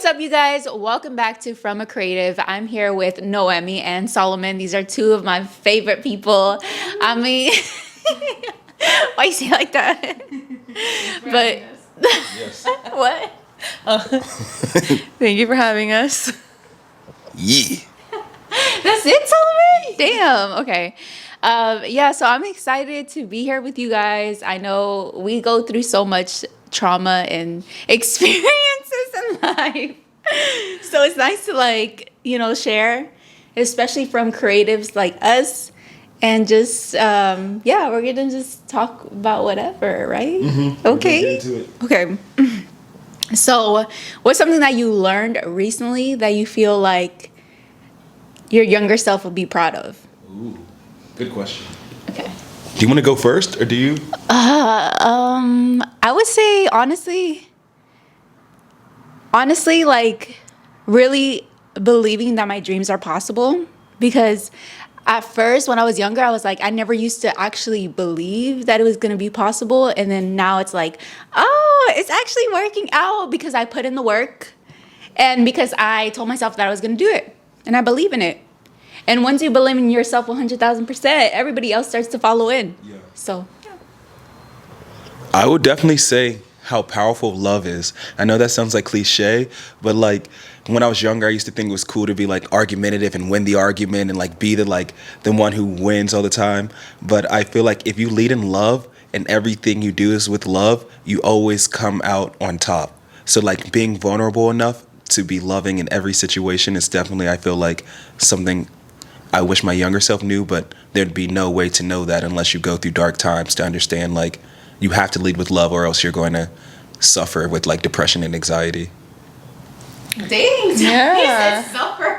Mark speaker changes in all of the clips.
Speaker 1: up, you guys? Welcome back to From a Creative. I'm here with Noemi and Solomon. These are two of my favorite people. I mean, why you say it like that? But
Speaker 2: Yes.
Speaker 1: what?
Speaker 3: Oh. Thank you for having us.
Speaker 2: Yeah.
Speaker 1: That's it, Solomon? Damn. Okay. Yeah, so I'm excited to be here with you guys. I know we go through so much trauma and experiences in life. So it's nice to share, especially from creatives like us. And just, we're going to just talk about whatever, right?
Speaker 2: Mm-hmm.
Speaker 1: Okay.
Speaker 2: Get into it.
Speaker 1: Okay. So what's something that you learned recently that you feel like your younger self would be proud of?
Speaker 2: Ooh, good question.
Speaker 1: Okay.
Speaker 2: Do you want to go first, or do you?
Speaker 1: I would say honestly, like really believing that my dreams are possible. Because at first, when I was younger, I was like, I never used to actually believe that it was going to be possible. And then now it's like, oh, it's actually working out because I put in the work and because I told myself that I was going to do it. And I believe in it. And once you believe in yourself 100,000%, everybody else starts to follow in.
Speaker 2: Yeah.
Speaker 1: So,
Speaker 2: I would definitely say how powerful love is. I know that sounds like cliche, but like when I was younger, I used to think it was cool to be like argumentative and win the argument and like be the one who wins all the time. But I feel like if you lead in love and everything you do is with love, you always come out on top. So like being vulnerable enough to be loving in every situation is definitely, I feel like, something I wish my younger self knew, but there'd be no way to know that unless you go through dark times to understand like you have to lead with love or else you're going to suffer with like depression and anxiety.
Speaker 1: Dang,
Speaker 3: Yeah.
Speaker 1: he said suffer.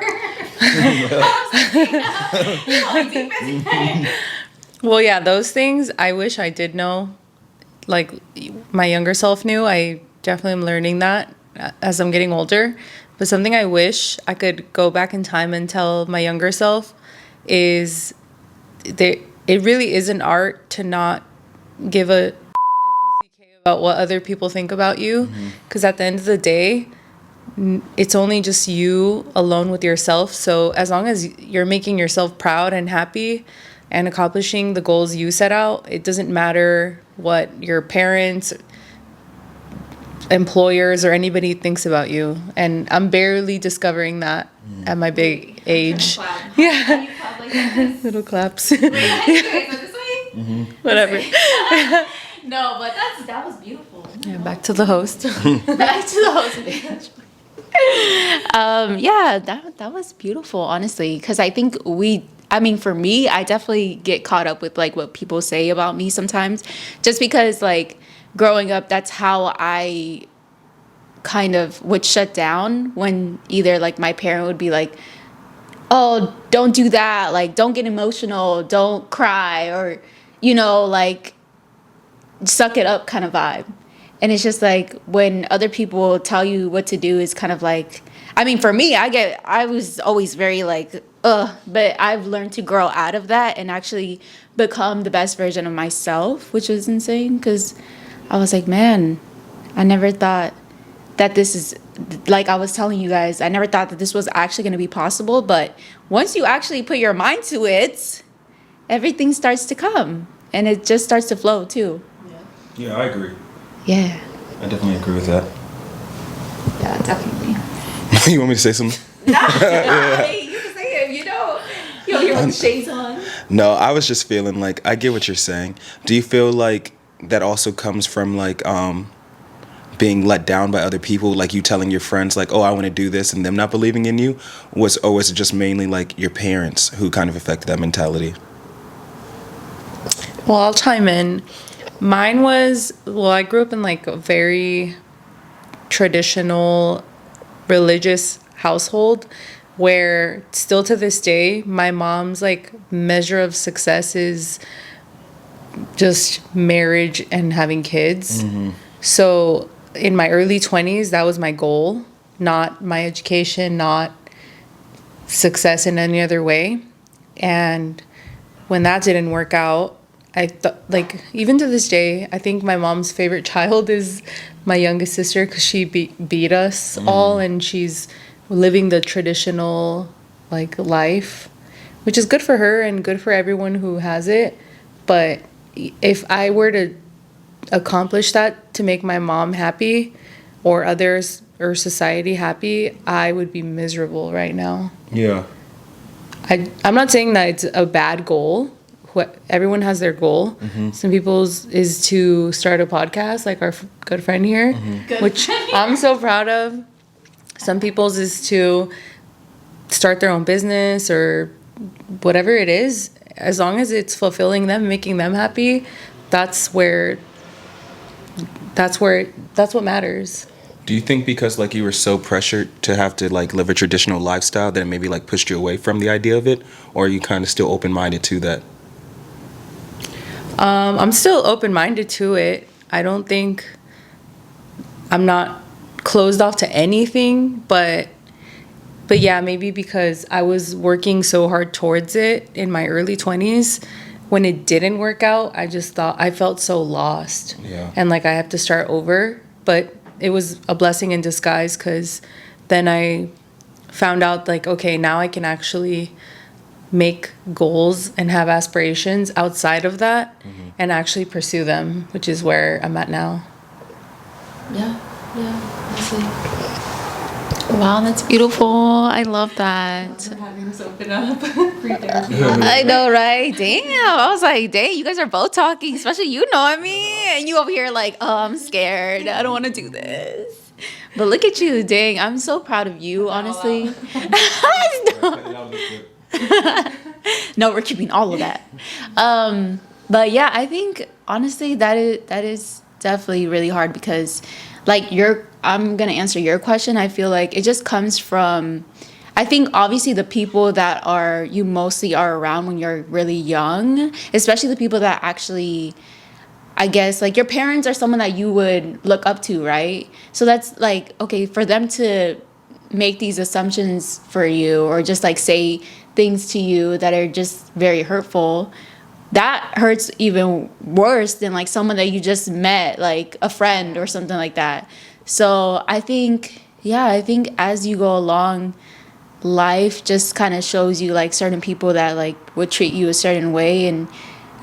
Speaker 3: Well, yeah, those things I wish I did know. Like my younger self knew. I definitely am learning that as I'm getting older. But something I wish I could go back in time and tell my younger self is it really is an art to not give a about what other people think about you. Because at the end of the day, it's only just you alone with yourself. So as long as you're making yourself proud and happy and accomplishing the goals you set out, it doesn't matter what your parents, employers, or anybody thinks about you. And I'm barely discovering that at my big age. Yeah.
Speaker 1: You clap like this?
Speaker 3: Little claps.
Speaker 1: Wait, how do you do it? Is it this way?
Speaker 3: Whatever.
Speaker 1: No, but that was beautiful.
Speaker 3: Yeah, back to the host.
Speaker 1: Back to the host. That was beautiful, honestly, because I think for me, I definitely get caught up with like what people say about me sometimes, just because like growing up, that's how I kind of would shut down when either like my parent would be like, oh, don't do that, like don't get emotional, don't cry, or like suck it up kind of vibe. And it's just like when other people tell you what to do is kind of like, for me, I was always very like, but I've learned to grow out of that and actually become the best version of myself, which was insane because I was like, man, I never thought that this is, like I was telling you guys, I never thought that this was actually going to be possible. But once you actually put your mind to it, everything starts to come and it just starts to flow too.
Speaker 2: Yeah, I agree.
Speaker 1: Yeah.
Speaker 2: I definitely agree with that.
Speaker 1: Yeah, definitely.
Speaker 2: You want me to say something?
Speaker 1: Hey, you can say it, you know with the shades on.
Speaker 2: No, I was just feeling like I get what you're saying. Do you feel like that also comes from like being let down by other people, like you telling your friends like, oh, I want to do this, and them not believing in you? Or was it just mainly like your parents who kind of affected that mentality?
Speaker 3: Well, I'll chime in. Mine was, I grew up in like a very traditional religious household where still to this day, my mom's like measure of success is just marriage and having kids. Mm-hmm. So in my early 20s, that was my goal, not my education, not success in any other way. And when that didn't work out, I thought, like, even to this day, I think my mom's favorite child is my youngest sister because she beat us all, and she's living the traditional like life, which is good for her and good for everyone who has it. But if I were to accomplish that to make my mom happy or others or society happy, I would be miserable right now.
Speaker 2: Yeah.
Speaker 3: I'm not saying that it's a bad goal. Everyone has their goal. Some people's is to start a podcast, like our good friend here, which I'm so proud of. Some people's is to start their own business or whatever it is. As long as it's fulfilling them, making them happy, that's what matters.
Speaker 2: Do you think because like you were so pressured to have to like live a traditional lifestyle that it maybe like pushed you away from the idea of it, or are you kind of still open-minded to that?
Speaker 3: I'm still open-minded to it. I don't think I'm not closed off to anything, but yeah, maybe because I was working so hard towards it in my early 20s, when it didn't work out, I just thought I felt so lost.
Speaker 2: Yeah.
Speaker 3: And like I have to start over, but it was a blessing in disguise because then I found out like, okay, now I can actually make goals and have aspirations outside of that and actually pursue them, which is where I'm at now.
Speaker 1: Yeah, honestly. Wow, that's beautiful. I love that.
Speaker 3: Having us open up free therapy.
Speaker 1: I know, right? Damn. I was like, dang, you guys are both talking, especially you knowing me. And you over here like, oh, I'm scared. I don't want to do this. But look at you, dang. I'm so proud of you, honestly. No, we're keeping all of that. But yeah, I think honestly that is definitely really hard because like I'm gonna answer your question. I feel like it just comes from, I think obviously the people that you mostly are around when you're really young, especially the people that actually, I guess like your parents are someone that you would look up to, right? So that's like, okay, for them to make these assumptions for you or just like say things to you that are just very hurtful, that hurts even worse than like someone that you just met, like a friend or something like that. So I think as you go along, life just kind of shows you like certain people that like would treat you a certain way, and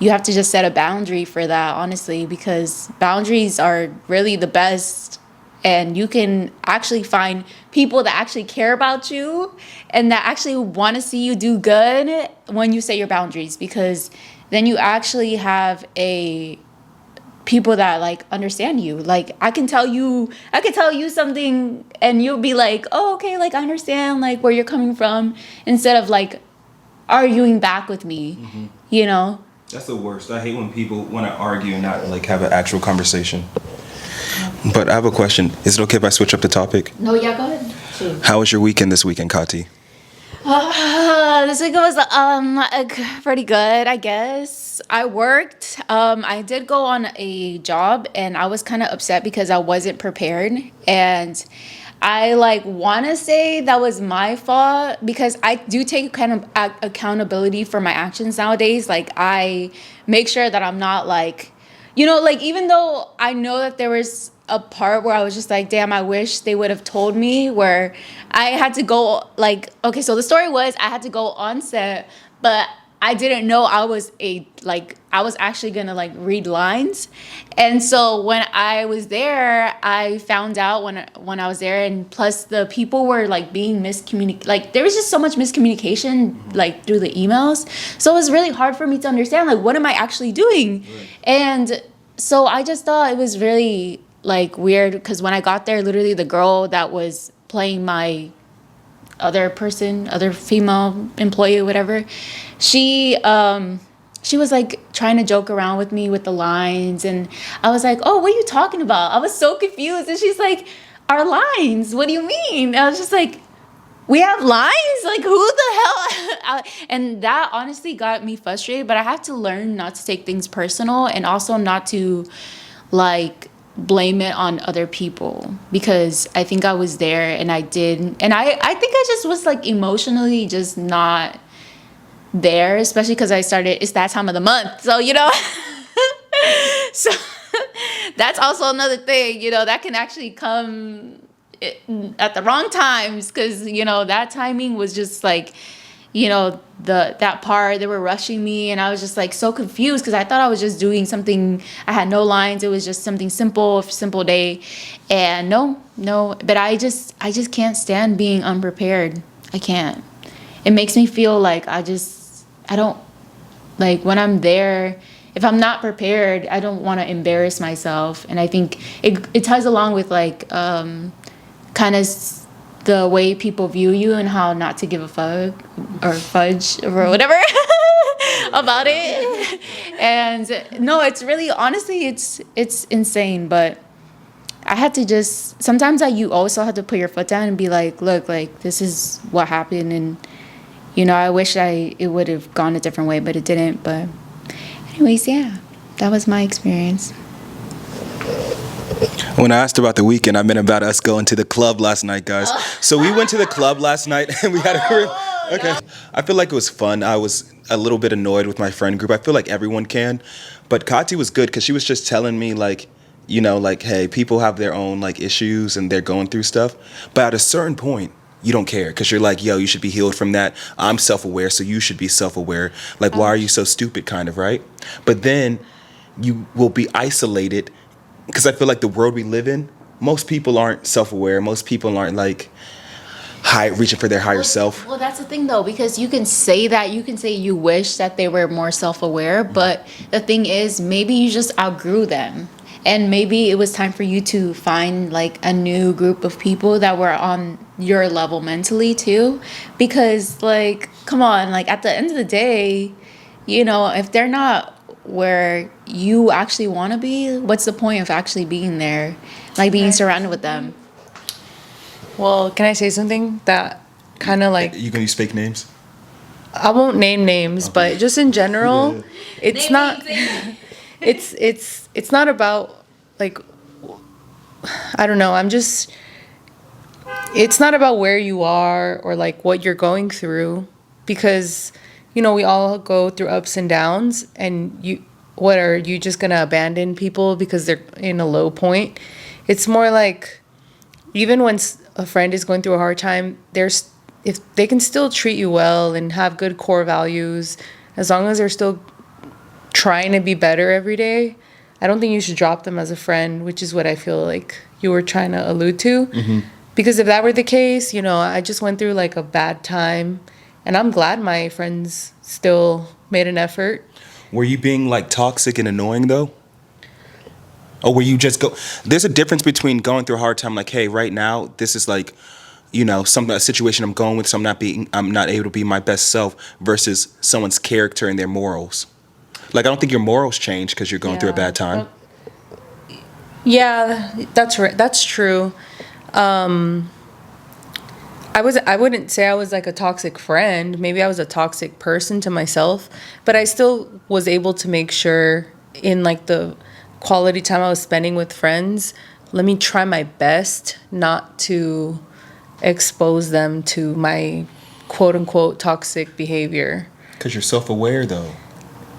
Speaker 1: you have to just set a boundary for that, honestly, because boundaries are really the best. And you can actually find people that actually care about you and that actually want to see you do good when you set your boundaries, because then you actually have people that like understand you. Like I can tell you something and you'll be like, oh, okay, like I understand like where you're coming from, instead of like arguing back with me, you know?
Speaker 2: That's the worst. I hate when people want to argue and not like have an actual conversation. But I have a question. Is it okay if I switch up the topic?
Speaker 1: No, yeah, go ahead. Sure.
Speaker 2: How was your weekend this weekend, Kati?
Speaker 1: This week was pretty good, I guess. I worked. I did go on a job, and I was kind of upset because I wasn't prepared, and I like want to say that was my fault because I do take kind of accountability for my actions nowadays. Like I make sure that I'm not like, you know, like even though I know that there was a part where I was just like, damn, I wish they would have told me, where I had to go like, okay, so the story was I had to go on set, but I didn't know I was actually gonna like read lines. And so when I was there, I found out when I was there, and plus the people were like being miscommunicated. Like there was just so much miscommunication like through the emails. So it was really hard for me to understand like what am I actually doing? Right. And so I just thought it was really like weird because when I got there, literally the girl that was playing my other female employee or whatever, she was like trying to joke around with me with the lines, and I was like, oh, what are you talking about? I was so confused, and she's like, our lines, what do you mean? I was just like, we have lines? Like who the hell? And that honestly got me frustrated, but I have to learn not to take things personal, and also not to like blame it on other people, because I think I was there and I did, and I think I just was like emotionally just not there, especially because it's that time of the month, so you know. So that's also another thing, that can actually come at the wrong times, because that timing was just like, that part they were rushing me, and I was just like so confused because I thought I was just doing something. I had no lines. It was just something simple day, and no. But I just can't stand being unprepared. I can't. It makes me feel like I don't like when I'm there. If I'm not prepared, I don't want to embarrass myself, and I think it ties along with like kind of the way people view you and how not to give a fuck or fudge or whatever about it. And no, it's really, honestly, it's insane. But I had to just, sometimes you also have to put your foot down and be like, look, like this is what happened. And, I wish it would have gone a different way, but it didn't. But anyways, yeah, that was my experience.
Speaker 2: When I asked about the weekend, I meant about us going to the club last night, guys. So we went to the club last night and we had okay. I feel like it was fun. I was a little bit annoyed with my friend group. I feel like everyone can. But Kati was good because she was just telling me like, like, hey, people have their own like issues and they're going through stuff. But at a certain point, you don't care because you're like, yo, you should be healed from that. I'm self-aware, so you should be self-aware. Like, why are you so stupid, kind of, right? But then you will be isolated because I feel like the world we live in, most people aren't self-aware. Most people aren't like reaching for their higher self.
Speaker 1: Well, that's the thing though, because you can say that, you can say you wish that they were more self-aware, but the thing is, maybe you just outgrew them. And maybe it was time for you to find like a new group of people that were on your level mentally too. Because like, come on, like at the end of the day, if they're not where you actually want to be, what's the point of actually being there, like being surrounded with them?
Speaker 3: Well, can I say something that kind of like,
Speaker 2: You gonna use fake names?
Speaker 3: I won't name names, but just in general, it's not it's not about like, I don't know, it's not about where you are or like what you're going through, because we all go through ups and downs, and are you just gonna abandon people because they're in a low point? It's more like, even when a friend is going through a hard time, if they can still treat you well and have good core values, as long as they're still trying to be better every day, I don't think you should drop them as a friend, which is what I feel like you were trying to allude to. Mm-hmm. Because if that were the case, I just went through like a bad time, and I'm glad my friends still made an effort.
Speaker 2: Were you being like toxic and annoying though? Or were you just there's a difference between going through a hard time, like, hey, right now, this is like, a situation I'm going with, so I'm not able to be my best self, versus someone's character and their morals. Like, I don't think your morals change because you're going through a bad time.
Speaker 3: Yeah, that's right. That's true. I wouldn't say I was like a toxic friend. Maybe I was a toxic person to myself, but I still was able to make sure in like the quality time I was spending with friends, let me try my best not to expose them to my quote unquote toxic behavior.
Speaker 2: Because you're self-aware though.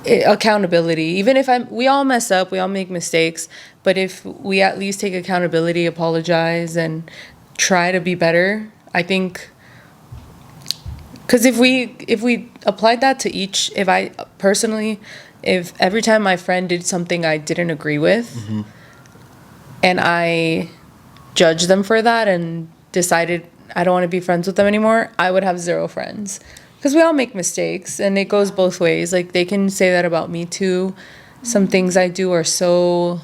Speaker 3: Accountability. Even if we all mess up, we all make mistakes, but if we at least take accountability, apologize, and try to be better, I think, because if we applied that to if every time my friend did something I didn't agree with, mm-hmm. and I judged them for that and decided I don't want to be friends with them anymore, I would have zero friends. Because we all make mistakes, and it goes both ways. Like, they can say that about me too. Some things I do are so,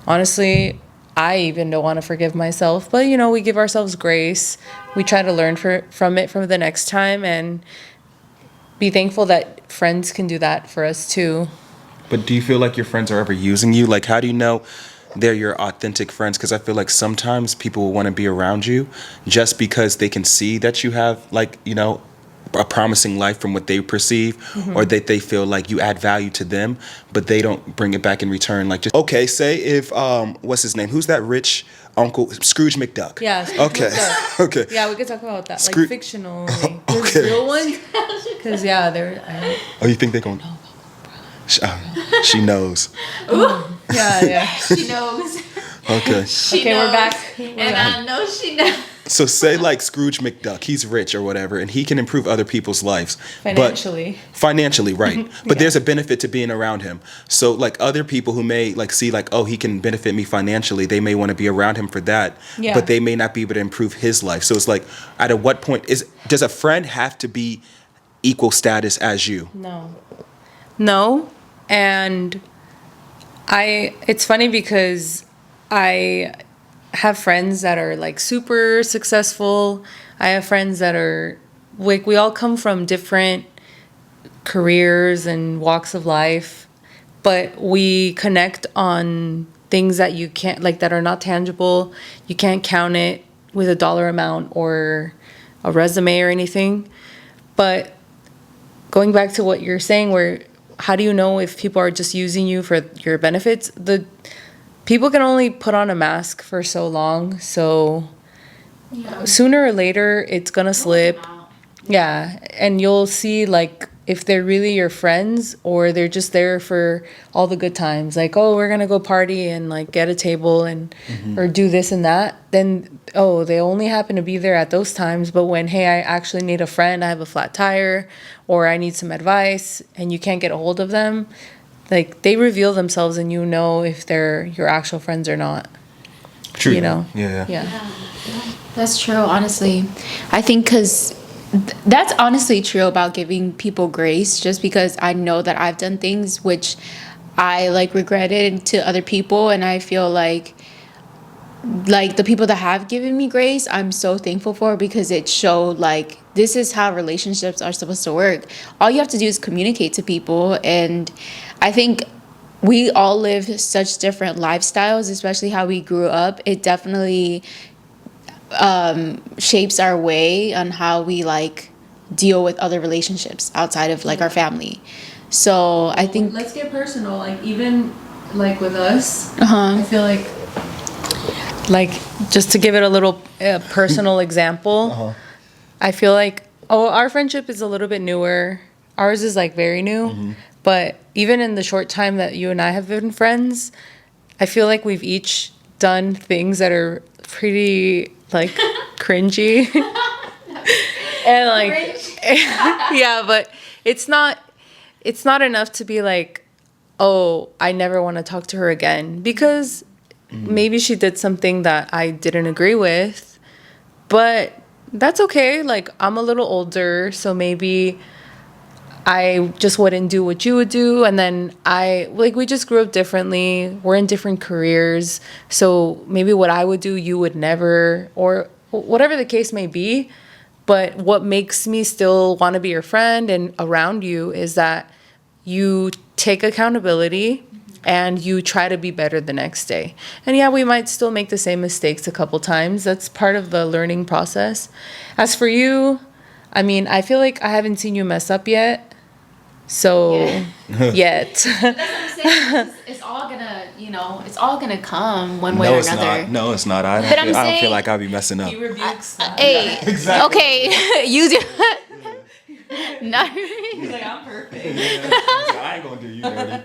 Speaker 3: honestly, I even don't want to forgive myself. But, we give ourselves grace. We try to learn from it for the next time, and be thankful that friends can do that for us too.
Speaker 2: But do you feel like your friends are ever using you? Like, how do you know they're your authentic friends? Because I feel like sometimes people will want to be around you just because they can see that you have, like, a promising life from what they perceive, mm-hmm. or that they feel like you add value to them, but they don't bring it back in return. Like, just okay, say if what's his name? Who's that rich uncle? Scrooge McDuck.
Speaker 3: Yeah. Scrooge
Speaker 2: okay.
Speaker 3: McDuck.
Speaker 2: Okay.
Speaker 3: Yeah, we could talk about that, like fictional.
Speaker 2: Okay.
Speaker 3: Real ones. Because they're.
Speaker 2: Oh, you think they're going? She knows. Ooh.
Speaker 3: Yeah.
Speaker 1: She knows.
Speaker 2: Okay.
Speaker 1: She
Speaker 3: Okay,
Speaker 1: knows.
Speaker 3: we're back.
Speaker 1: And I know she knows.
Speaker 2: So say like Scrooge McDuck, he's rich or whatever, and he can improve other people's lives.
Speaker 3: Financially.
Speaker 2: But financially, right. But there's a benefit to being around him. So like other people who may like see like, oh, he can benefit me financially, they may want to be around him for that.
Speaker 3: Yeah.
Speaker 2: But they may not be able to improve his life. So it's like, at what point does a friend have to be equal status as you?
Speaker 3: No. And it's funny because I have friends that are like super successful. I have friends that are like, we all come from different careers and walks of life, but we connect on things that you can't, like, that are not tangible. You can't count it with a dollar amount or a resume or anything. But going back to what you're saying, where how do you know if people are just using you for your benefits? The people can only put on a mask for so long, so sooner or later it's gonna slip. Yeah, and you'll see like if they're really your friends or they're just there for all the good times, like, oh, we're gonna go party and like get a table and or do this and that, then they only happen to be there at those times. But when, hey, I actually need a friend, I have a flat tire or I need some advice, and you can't get a hold of them, like they reveal themselves and you know if they're your actual friends or not.
Speaker 2: True.
Speaker 3: You know?
Speaker 2: Yeah.
Speaker 1: That's true, honestly. I think because that's honestly true about giving people grace, just because I know that I've done things which I like regretted to other people, and I feel like the people that have given me grace, I'm so thankful for, because it showed like this is how relationships are supposed to work. All you have to do is communicate to people, and I think we all live such different lifestyles, especially how we grew up. It definitely shapes our way on how we like deal with other relationships outside of like our family. So I think
Speaker 3: Let's get personal. Like even like with us,
Speaker 1: Uh-huh.
Speaker 3: I feel like just to give it a little personal example, I feel like our friendship is a little bit newer. Ours is like very new, but even in the short time that you and I have been friends, I feel like we've each done things that are pretty like cringy. And like yeah, but it's not enough to be like, oh, I never want to talk to her again, because maybe she did something that I didn't agree with, but that's okay. Like I'm a little older, so maybe I just wouldn't do what you would do. And then we just grew up differently. We're in different careers. So maybe what I would do, you would never, or whatever the case may be. But what makes me still want to be your friend and around you is that you take accountability and you try to be better the next day. And yeah, we might still make the same mistakes a couple times. That's part of the learning process. As for you, I mean, I feel like I haven't seen you mess up yet. So, yet.
Speaker 1: That's what I'm saying. It's all gonna come one way or another.
Speaker 2: No, it's not. I
Speaker 1: But I'm
Speaker 2: don't
Speaker 1: saying-
Speaker 2: feel like I'll be messing up.
Speaker 3: He rebukes that.
Speaker 1: Hey,
Speaker 2: Exactly.
Speaker 1: okay, use your. No.
Speaker 3: He's like, I'm perfect.
Speaker 2: I ain't gonna do you dirty.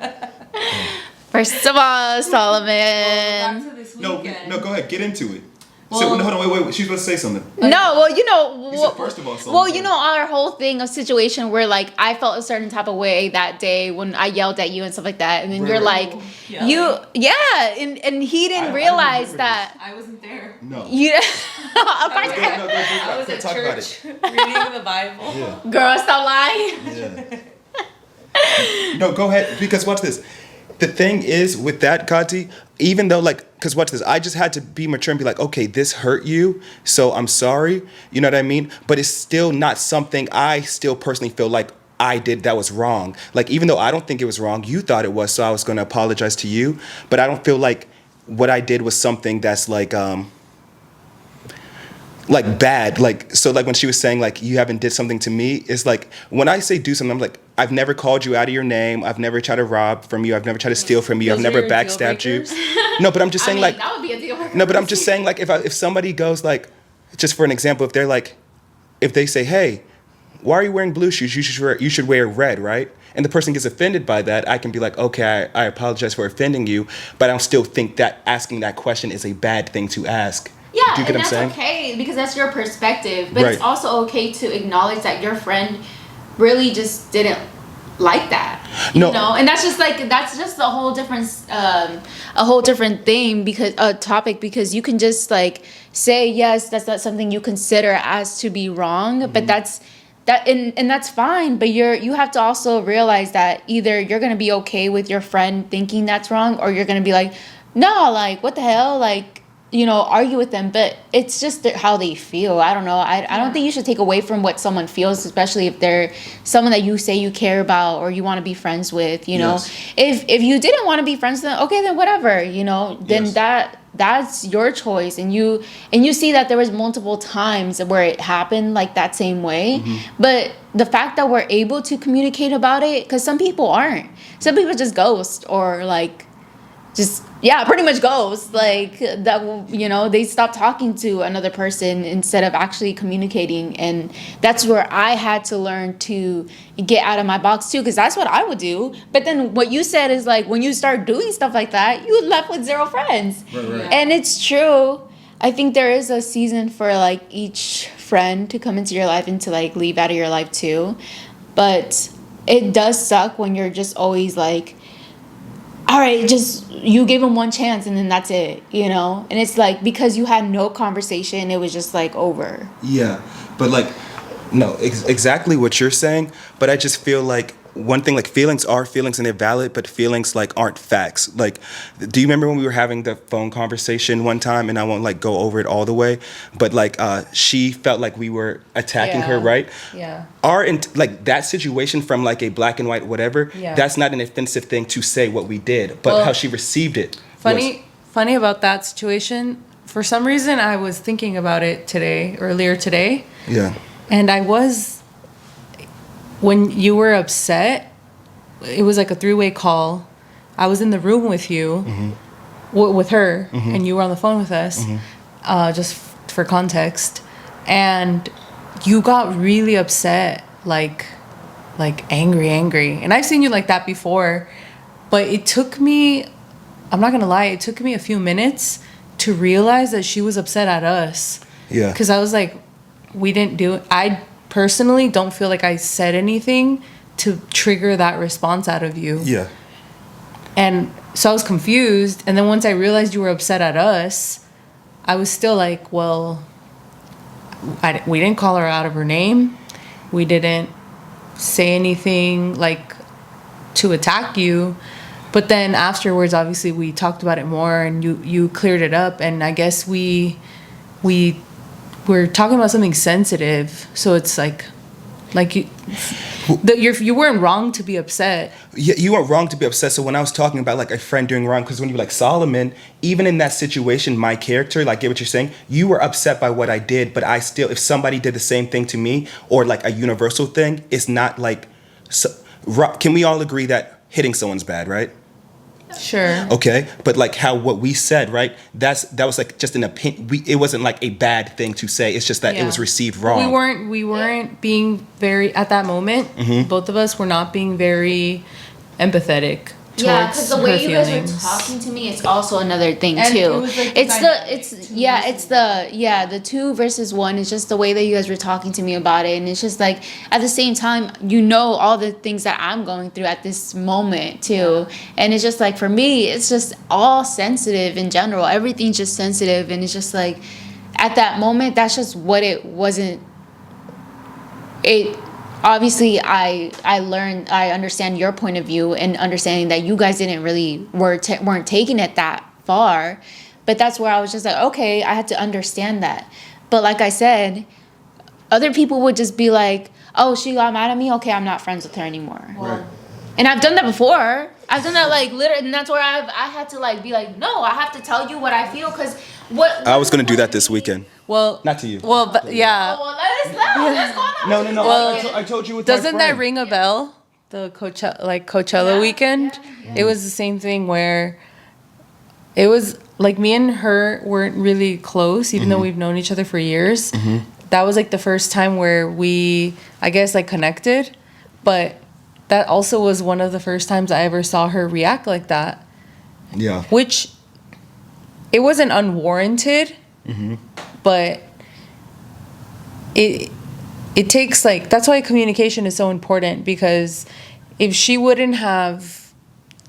Speaker 1: First of all, Solomon.
Speaker 3: to this
Speaker 2: No,
Speaker 3: weekend.
Speaker 2: no, go ahead, get into it.
Speaker 3: Well-
Speaker 2: Hold on, wait. She's supposed to say something.
Speaker 1: No, well, you know.
Speaker 2: You said first of all, Solomon.
Speaker 1: Well, you know, our whole thing of situation where like I felt a certain type of way that day when I yelled at you and stuff like that, and then you're like, and he didn't realize
Speaker 2: remember
Speaker 1: that.
Speaker 3: I wasn't there.
Speaker 2: No.
Speaker 1: You, of course,
Speaker 3: I was at
Speaker 2: talk about
Speaker 3: church reading the Bible.
Speaker 2: Yeah.
Speaker 1: girl, stop lying.
Speaker 2: Yeah. No, go ahead. Because watch this. The thing is with that, Kati, even though because watch this, I just had to be mature and be like, okay, this hurt you, so I'm sorry. You know what I mean? But it's still not something I still personally feel like I did that was wrong. Like, even though I don't think it was wrong, you thought it was, so I was going to apologize to you. But I don't feel like what I did was something that's like bad. So when she was saying like you haven't did something to me, it's like when I say do something, I'm like, I've never called you out of your name. I've never tried to rob from you. I've never tried to steal from you.
Speaker 3: Those
Speaker 2: I've
Speaker 3: are
Speaker 2: never
Speaker 3: your deal
Speaker 2: backstabbed you.
Speaker 3: breakers?
Speaker 2: No, but I'm just saying like,
Speaker 1: that would be a deal breaker.
Speaker 2: no, but I'm just saying like if somebody goes like, just for an example, if they're like, if they say, hey, why are you wearing blue shoes? You should wear red, right? And the person gets offended by that, I can be like, okay, I apologize for offending you, but I don't still think that asking that question is a bad thing to ask.
Speaker 1: Yeah,
Speaker 2: Do you get
Speaker 1: and
Speaker 2: what I'm saying?
Speaker 1: that's okay because that's your perspective. But it's
Speaker 2: Right.
Speaker 1: also okay to acknowledge that your friend really just didn't like that.
Speaker 2: No.
Speaker 1: You know, and that's just a whole different thing because topic because you can just like say yes, that's not something you consider as to be wrong, but that's and that's fine, but you have to also realize that either you're going to be okay with your friend thinking that's wrong or you're going to be like, no, like what the hell, like, you know, argue with them. But it's just how they feel. I don't know. I don't think you should take away from what someone feels, especially if they're someone that you say you care about or you want to be friends with, you know.
Speaker 2: Yes.
Speaker 1: If you didn't want to be friends with them, okay, then whatever, you know, then
Speaker 2: Yes.
Speaker 1: that's your choice. And you see that there was multiple times where it happened like that same way. But the fact that we're able to communicate about it, because some people aren't. Some people just ghost or like just pretty much ghost, like that, you know, they stop talking to another person instead of actually communicating. And that's where I had to learn to get out of my box too, because that's what I would do. But then what you said is like when you start doing stuff like that, you left with zero friends.
Speaker 2: Right.
Speaker 1: And it's true. I think there is a season for like each friend to come into your life and to like leave out of your life too. But it does suck when you're just always like, all right, just you gave them one chance and then that's it, you know? And it's like because you had no conversation, it was just like over.
Speaker 2: Yeah, but like, no, exactly what you're saying. But I just feel like one thing, like feelings are feelings and they're valid, but feelings like aren't facts. Like, do you remember when we were having the phone conversation one time? And I won't like go over it all the way, but like she felt like we were attacking her, right?
Speaker 3: Yeah.
Speaker 2: Like that situation from like a black and white whatever.
Speaker 3: Yeah.
Speaker 2: That's not an offensive thing to say what we did, but
Speaker 3: Well,
Speaker 2: how she received it.
Speaker 3: Funny about that situation. For some reason, I was thinking about it earlier today.
Speaker 2: Yeah.
Speaker 3: And when you were upset, it was like a three-way call. I was in the room with you, with her, and you were on the phone with us, just for context. And you got really upset, like angry. And I've seen you like that before, but it took me, I'm not gonna lie, it took me a few minutes to realize that she was upset at us.
Speaker 2: Yeah.
Speaker 3: Because I was like, I personally don't feel like I said anything to trigger that response out of you.
Speaker 2: Yeah.
Speaker 3: And so I was confused. And then once I realized you were upset at us, I was still like, well, we didn't call her out of her name. We didn't say anything like to attack you. But then afterwards, obviously, we talked about it more and you cleared it up. And I guess we're talking about something sensitive. So it's like you weren't wrong to be upset.
Speaker 2: Yeah, you weren't wrong to be upset. So when I was talking about like a friend doing wrong, because when you were like Solomon, even in that situation, my character, like get what you're saying, you were upset by what I did, but I still, if somebody did the same thing to me or like a universal thing, it's not like, can we all agree that hitting someone's bad, right?
Speaker 3: Sure.
Speaker 2: Okay, but like what we said, right? That was like just an opinion. It wasn't like a bad thing to say. It's just that it was received wrong.
Speaker 3: We weren't being very at that moment. Both of us were not being very empathetic towards
Speaker 1: Because the way
Speaker 3: her
Speaker 1: you guys
Speaker 3: feelings.
Speaker 1: were talking to me is also another thing
Speaker 3: And
Speaker 1: too.
Speaker 3: it was like
Speaker 1: the 2 versus 1 is just the way that you guys were talking to me about it, and it's just like at the same time, you know, all the things that I'm going through at this moment too, and it's just like for me, it's just all sensitive in general. Everything's just sensitive, and it's just like at that moment, that's just what it wasn't. It. Obviously, I understand your point of view and understanding that you guys didn't really weren't taking it that far, but that's where I was just like, okay, I had to understand that. But like I said, other people would just be like, oh, she got mad at me, okay, I'm not friends with her anymore.
Speaker 2: Right.
Speaker 1: And I've done that before. I've done that like literally, and that's where I had to like be like, no, I have to tell you what I feel because what
Speaker 2: I was gonna do that this weekend.
Speaker 3: Well,
Speaker 2: Not to you.
Speaker 3: Well, but, yeah.
Speaker 1: Oh, well, let's go on.
Speaker 2: No.
Speaker 3: Well,
Speaker 2: I told you with my
Speaker 3: Doesn't that
Speaker 2: friend.
Speaker 3: ring a bell? The Coachella weekend.
Speaker 1: Yeah.
Speaker 3: It was the same thing where it was like me and her weren't really close, even though we've known each other for years. that was like the first time where we, I guess, like connected. But that also was one of the first times I ever saw her react like that.
Speaker 2: Yeah.
Speaker 3: Which, it wasn't unwarranted, but it takes like, that's why communication is so important, because if she wouldn't have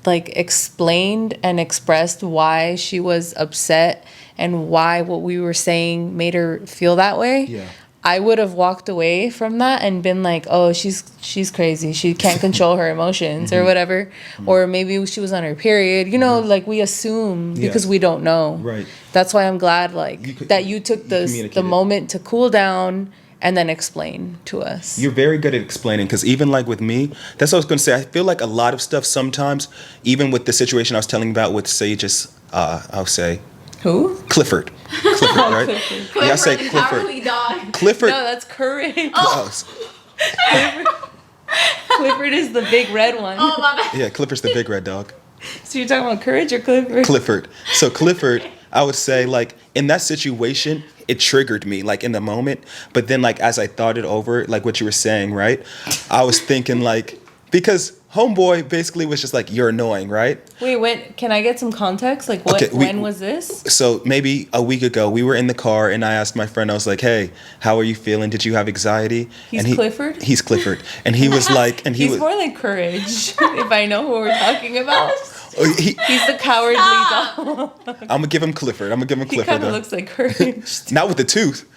Speaker 3: like explained and expressed why she was upset and why what we were saying made her feel that way,
Speaker 2: Yeah.
Speaker 3: I would have walked away from that and been like, oh, she's crazy, she can't control her emotions or whatever, or maybe she was on her period, you know, like we assume because we don't know.
Speaker 2: Right.
Speaker 3: That's why I'm glad that you took the
Speaker 2: communicated.
Speaker 3: moment to cool down and then explain to us.
Speaker 2: You're very good at explaining, because even like with me, that's what I was going to say. I feel like a lot of stuff sometimes, even with the situation I was telling about with, say, just, I'll say,
Speaker 3: Who?
Speaker 2: Clifford. Clifford, right?
Speaker 3: Clifford.
Speaker 2: Yeah, I say
Speaker 1: the
Speaker 2: Clifford.
Speaker 1: cowardly dog.
Speaker 2: Clifford.
Speaker 3: No, that's Courage.
Speaker 2: Oh,
Speaker 3: Clifford is the big red one.
Speaker 1: Oh, my bad.
Speaker 2: yeah, Clifford's the big red dog.
Speaker 3: So you're talking about Courage or Clifford?
Speaker 2: Clifford. So Clifford, I would say, like, in that situation, it triggered me, like, in the moment. But then, like, as I thought it over, like what you were saying, right? I was thinking, like, because homeboy basically was just like, you're annoying, right?
Speaker 3: Wait, can I get some context? Like, what?
Speaker 2: Okay,
Speaker 3: when was this?
Speaker 2: So maybe a week ago, we were in the car, and I asked my friend, I was like, hey, how are you feeling? Did you have anxiety?
Speaker 3: He's Clifford?
Speaker 2: He's Clifford. And he was like, and he
Speaker 3: He's
Speaker 2: was,
Speaker 3: more like Courage, if I know who we're talking about. He's the cowardly dog.
Speaker 2: I'm going to give him Clifford. I'm going to give him
Speaker 3: He
Speaker 2: Clifford.
Speaker 3: kind of
Speaker 2: though.
Speaker 3: looks like Courage.
Speaker 2: Not with the tooth.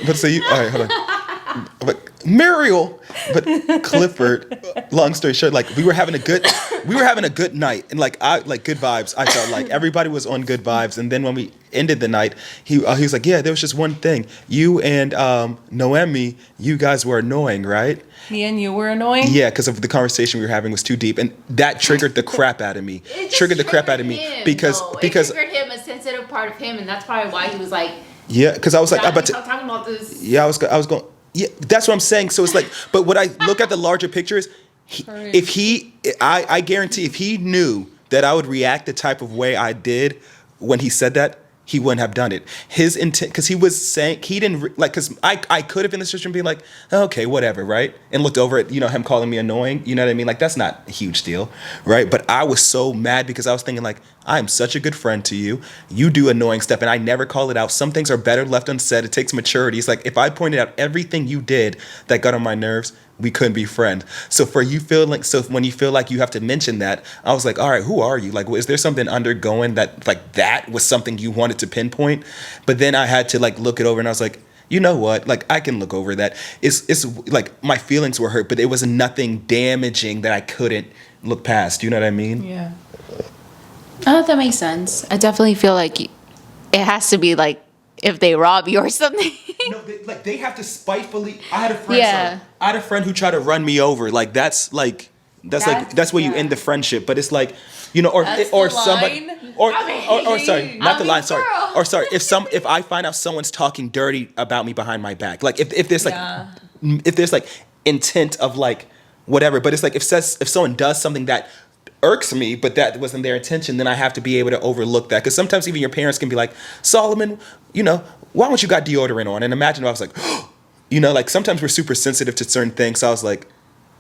Speaker 2: But so you, all right, hold on. But Muriel, but Clifford, long story short, like we were having a good night, and like good vibes. I felt like everybody was on good vibes. And then when we ended the night, he was like, yeah, there was just one thing. You and Noemi, you guys were annoying, right?
Speaker 3: Me and you were annoying?
Speaker 2: Yeah, because of the conversation we were having was too deep, and that triggered the crap out of me.
Speaker 1: It just
Speaker 2: Triggered the crap out of me
Speaker 1: him,
Speaker 2: because
Speaker 1: though. It triggered him, a sensitive part of him, and that's probably why he was like,
Speaker 2: yeah, because I was like,
Speaker 1: "Stop
Speaker 2: I'm about to.
Speaker 1: talking about this."
Speaker 2: Yeah, I was going. Yeah, that's what I'm saying. So it's like, but what I look at the larger picture is, I guarantee if he knew that I would react the type of way I did when he said that, he wouldn't have done it. His intent, because he was saying, he didn't, like, because I could have in the situation been like, okay, whatever, right? And looked over at, him calling me annoying, you know what I mean? Like, that's not a huge deal, right? But I was so mad because I was thinking like, I'm such a good friend to you. You do annoying stuff and I never call it out. Some things are better left unsaid. It takes maturity. It's like, if I pointed out everything you did that got on my nerves, we couldn't be friends. So when you feel like you have to mention that, I was like, all right, who are you? Like, is there something undergoing that was something you wanted to pinpoint? But then I had to like look it over and I was like, you know what? Like, I can look over that. It's like my feelings were hurt, but it was nothing damaging that I couldn't look past. You know what I mean?
Speaker 3: Yeah.
Speaker 1: Oh, that makes sense. I definitely feel like it has to be like if they rob you or something.
Speaker 2: No, they have to spitefully. I had a friend.
Speaker 1: Yeah.
Speaker 2: I had a friend who tried to run me over. Like that's where you end the friendship. But it's like, or somebody, or sorry, not the line. Sorry,
Speaker 1: girl.
Speaker 2: or sorry. If I find out someone's talking dirty about me behind my back, like if there's like intent of like whatever, but it's like if someone does something that irks me, but that wasn't their intention, then I have to be able to overlook that. Because sometimes even your parents can be like, Solomon, why don't you got deodorant on? And imagine if I was like, like sometimes we're super sensitive to certain things. So I was like,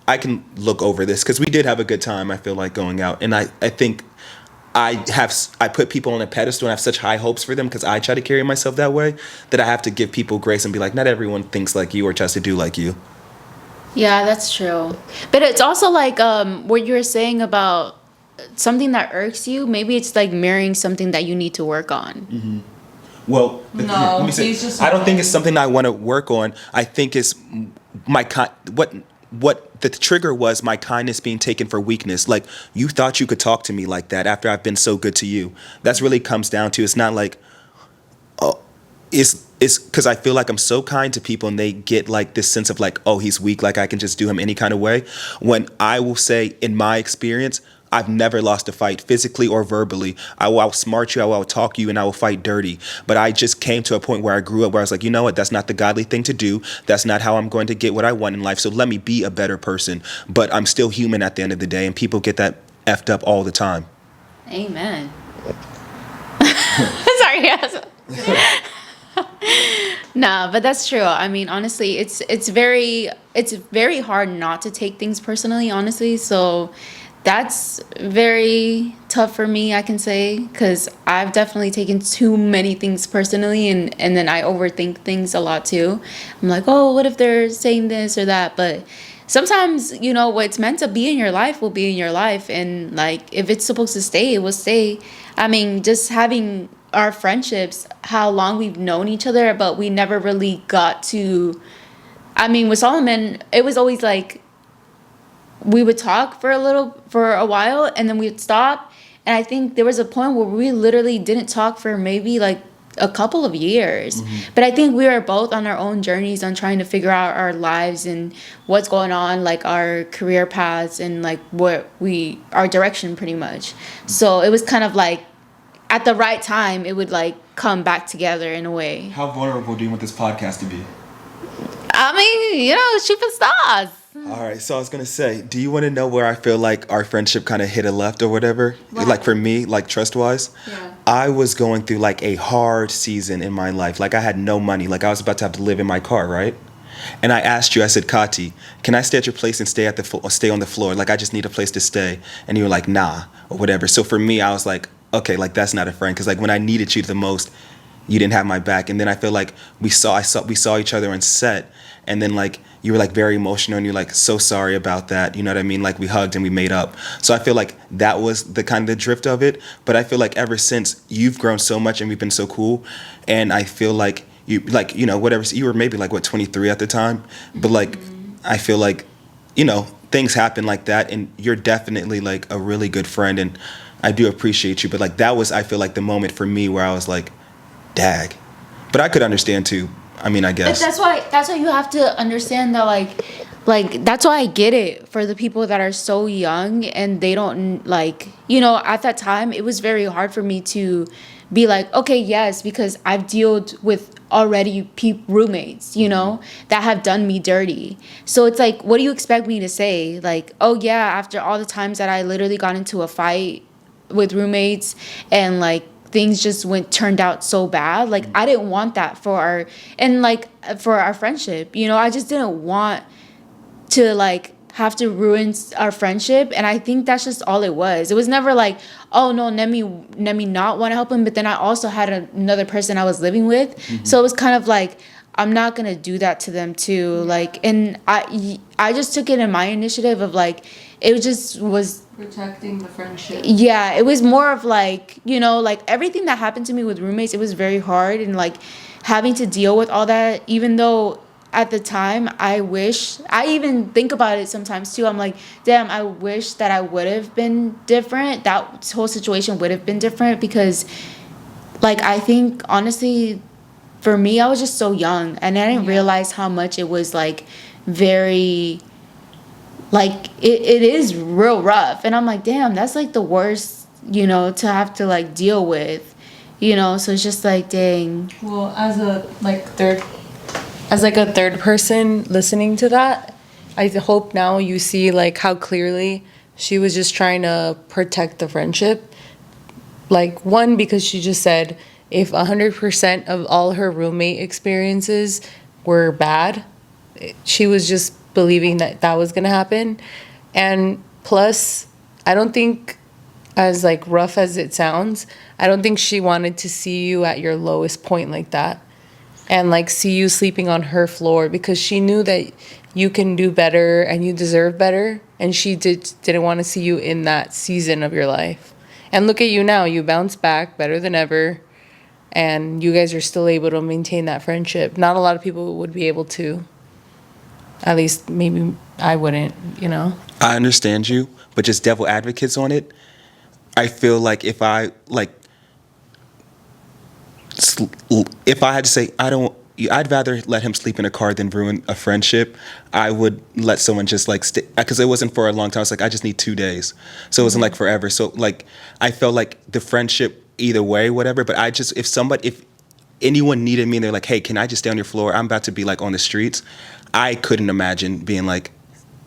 Speaker 2: I can look over this because we did have a good time. I feel like going out, and I think I put people on a pedestal and I have such high hopes for them because I try to carry myself that way that I have to give people grace and be like, not everyone thinks like you or tries to do like you.
Speaker 1: Yeah, that's true. But it's also like what you were saying about something that irks you. Maybe it's like mirroring something that you need to work on.
Speaker 2: Mm-hmm. Well,
Speaker 3: no,
Speaker 2: let me say,
Speaker 3: he's just
Speaker 2: I don't think it's something I want to work on. I think it's what the trigger was, my kindness being taken for weakness. Like, you thought you could talk to me like that after I've been so good to you. That's really comes down to, it's not like, it's because I feel like I'm so kind to people and they get like this sense of like, oh, he's weak, like I can just do him any kind of way. When I will say, in my experience, I've never lost a fight physically or verbally. I will outsmart you, I will talk you, and I will fight dirty. But I just came to a point where I grew up where I was like, you know what, that's not the godly thing to do. That's not how I'm going to get what I want in life. So let me be a better person. But I'm still human at the end of the day, and people get that effed up all the time.
Speaker 1: Amen. Sorry, guys. Nah, but that's true. I mean, honestly, it's very hard not to take things personally, honestly. So that's very tough for me, I can say, because I've definitely taken too many things personally, and then I overthink things a lot too. I'm like, oh, what if they're saying this or that? But sometimes, what's meant to be in your life will be in your life, and like if it's supposed to stay, it will stay. I mean, just having our friendships, how long we've known each other, but we never really got to. I mean, with Solomon, it was always like we would talk for a while, and then we'd stop. And I think there was a point where we literally didn't talk for maybe like a couple of years. But I think we were both on our own journeys on trying to figure out our lives and what's going on, like our career paths and like our direction pretty much. So it was kind of like at the right time, it would like come back together in a way.
Speaker 2: How vulnerable do you want this podcast to be?
Speaker 1: I mean, shoot for stars.
Speaker 2: All right, so I was gonna say, do you want to know where I feel like our friendship kind of hit a left or whatever?
Speaker 1: Wow.
Speaker 2: Like for me, like trust-wise,
Speaker 1: Yeah.
Speaker 2: I was going through like a hard season in my life. Like I had no money. Like I was about to have to live in my car, right? And I asked you, I said, Kati, can I stay at your place and stay on the floor? Like I just need a place to stay. And you were like, nah, or whatever. So for me, I was like, okay, like that's not a friend, because like when I needed you the most, you didn't have my back. And then I feel like we saw each other on set, and then like you were like very emotional and you're like, so sorry about that, you know what I mean? Like we hugged and we made up. So I feel like that was the kind of the drift of it. But I feel like ever since, you've grown so much and we've been so cool, and I feel like you like, whatever, you were maybe like what, 23 at the time, but like I feel like things happen like that, and you're definitely like a really good friend, and I do appreciate you. But like that was, I feel like, the moment for me where I was like, dag. But I could understand too. I mean, I guess.
Speaker 1: But that's why you have to understand that like that's why I get it for the people that are so young and they don't like, at that time it was very hard for me to be like, okay, yes, because I've dealt with already roommates, that have done me dirty. So it's like, what do you expect me to say? Like, oh yeah, after all the times that I literally got into a fight with roommates and like things just turned out so bad. Like I didn't want that for our friendship. I just didn't want to like have to ruin our friendship, and I think that's just all it was. It was never like, oh no, let me not want to help him, but then I also had another person I was living with. So it was kind of like, I'm not gonna do that to them too. Like, and I just took it in my initiative of like, it just was
Speaker 3: Protecting the friendship.
Speaker 1: yeah, it was more of like, like everything that happened to me with roommates, it was very hard, and like having to deal with all that, even though at the time I even think about it sometimes too. I'm like, damn, I wish that I would have been different. That whole situation would have been different, because like I think honestly for me, I was just so young and I didn't realize how much it was like very like it is real rough, and I'm like, damn, that's like the worst, to have to like deal with, so it's just like, dang.
Speaker 3: Well, as a third person listening to that, I hope now you see like how clearly she was just trying to protect the friendship. Like, one, because she just said if 100% of all her roommate experiences were bad, she was just believing that was going to happen. And plus, I don't think, as like rough as it sounds, I don't think she wanted to see you at your lowest point like that, and like see you sleeping on her floor, because she knew that you can do better and you deserve better, and she didn't want to see you in that season of your life. And look at you now, you bounced back better than ever, and you guys are still able to maintain that friendship. Not a lot of people would be able to. At least maybe I wouldn't,
Speaker 2: I understand you, but just devil advocates on it. I feel like if I had to say, I'd rather let him sleep in a car than ruin a friendship. I would let someone just like stay, because it wasn't for a long time. I was like, I just need 2 days. So it wasn't like forever. So like, I felt like the friendship either way, whatever, but if anyone needed me and they're like, hey, can I just stay on your floor? I'm about to be like on the streets. I couldn't imagine being like,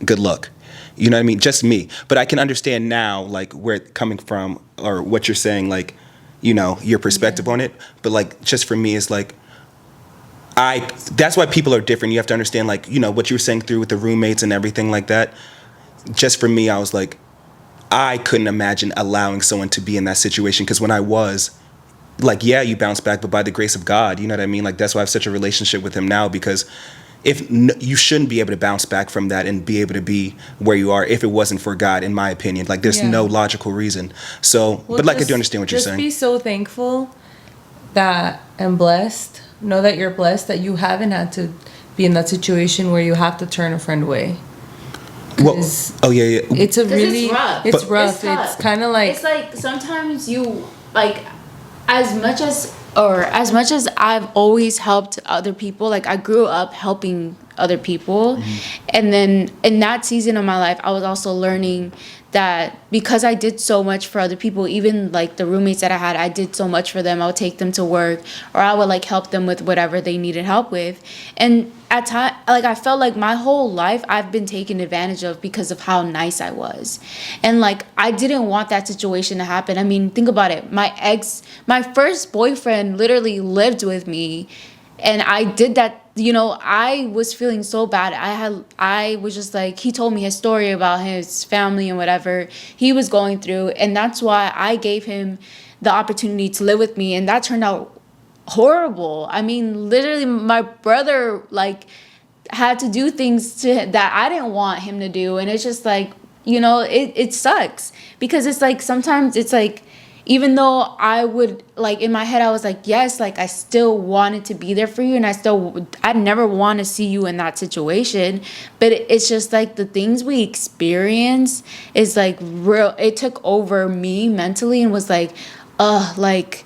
Speaker 2: good luck. You know what I mean? Just me. But I can understand now, like, where it's coming from or what you're saying, like, your perspective on it. But, like, just for me, it's like, that's why people are different. You have to understand, like, you know, what you were saying through with the roommates and everything like that. Just for me, I was like, I couldn't imagine allowing someone to be in that situation, because when I was, like, yeah, you bounce back, but by the grace of God, you know what I mean? Like, that's why I have such a relationship with him now, because you shouldn't be able to bounce back from that and be able to be where you are if it wasn't for God, in my opinion. Like, there's no logical reason. So,
Speaker 3: Well,
Speaker 2: but like, I do understand what you're saying.
Speaker 3: Just be so thankful that and blessed. Know that you're blessed that you haven't had to be in that situation where you have to turn a friend away.
Speaker 2: Well, oh yeah.
Speaker 3: It's a really,
Speaker 1: it's rough.
Speaker 3: it's rough. It's kind of like,
Speaker 1: it's like sometimes you like, as much as I've always helped other people, like I grew up helping other people, and then in that season of my life I was also learning that because I did so much for other people, even like the roommates that I did so much for them. I would take them to work, or I would like help them with whatever they needed help with. And at time, like I felt like my whole life I've been taken advantage of because of how nice I was. And like I didn't want that situation to happen. I mean, think about it. My first boyfriend literally lived with me, and I did that. You know, I was feeling so bad. I was just like, he told me his story about his family and whatever he was going through. And that's why I gave him the opportunity to live with me. And that turned out horrible. I mean, literally my brother like had to do things that I didn't want him to do. And it's just like, you know, it sucks, because it's like, sometimes it's like, even though I would like in my head I was like, yes, like I still wanted to be there for you, and I'd never want to see you in that situation. But it's just like the things we experience is like real. It took over me mentally and was like, like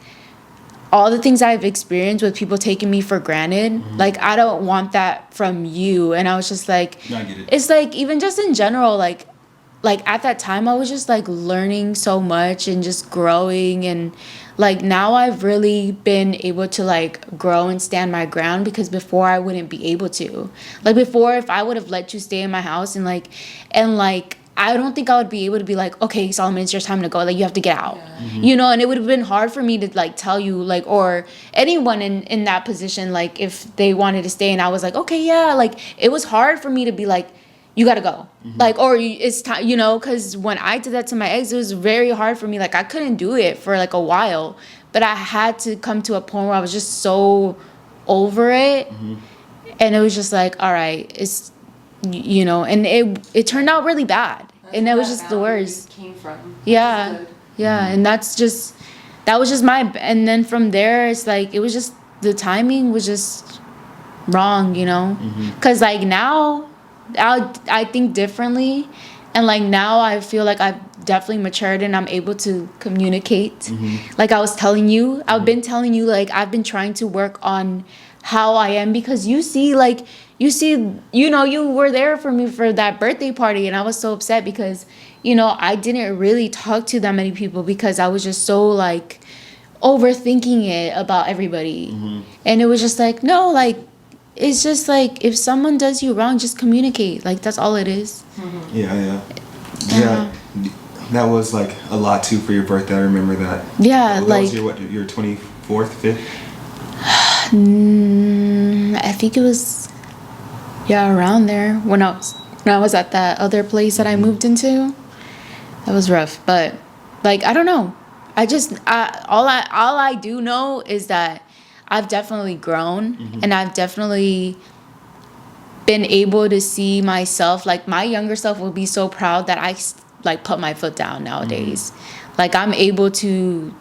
Speaker 1: all the things I've experienced with people taking me for granted, like I don't want that from you. And I was just like,
Speaker 2: I get it.
Speaker 1: It's like, even just in general, like at that time I was just like learning so much and just growing, and like now I've really been able to like grow and stand my ground, because before I wouldn't be able to. Like before, if I would have let you stay in my house and like I don't think I would be able to be like, okay, Solomon, it's your time to go, like you have to get out. You know, and it would have been hard for me to like tell you, like, or anyone in that position, like if they wanted to stay and I was like, okay, yeah, like it was hard for me to be like, you gotta go. Like, or it's time, you know, because when I did that to my ex, it was very hard for me. Like I couldn't do it for like a while, but I had to come to a point where I was just so over it. And it was just like, all right, it's, you know, and it turned out really bad. And it was just the worst.
Speaker 3: Came from.
Speaker 1: Yeah. Yeah. And that was just and then from there, it's like, it was just, the timing was just wrong, you know? Because like now, I think differently, and like now I feel like I've definitely matured and I'm able to communicate. Like I was telling you, I've been telling you, like I've been trying to work on how I am, because you know, you were there for me for that birthday party, and I was so upset because, you know, I didn't really talk to that many people because I was just so like overthinking it about everybody. And it was just like, no, like it's just like, if someone does you wrong, just communicate. Like that's all it is.
Speaker 2: Yeah. That was like a lot too for your birthday. I remember that.
Speaker 1: Yeah,
Speaker 2: that
Speaker 1: like
Speaker 2: was your 24th, 5th?
Speaker 1: I think it was, yeah, around there when I was at that other place that I moved into. That was rough, but like I don't know. All I do know is that I've definitely grown, and I've definitely been able to see myself. Like my younger self will be so proud that I like put my foot down nowadays. Like I'm able to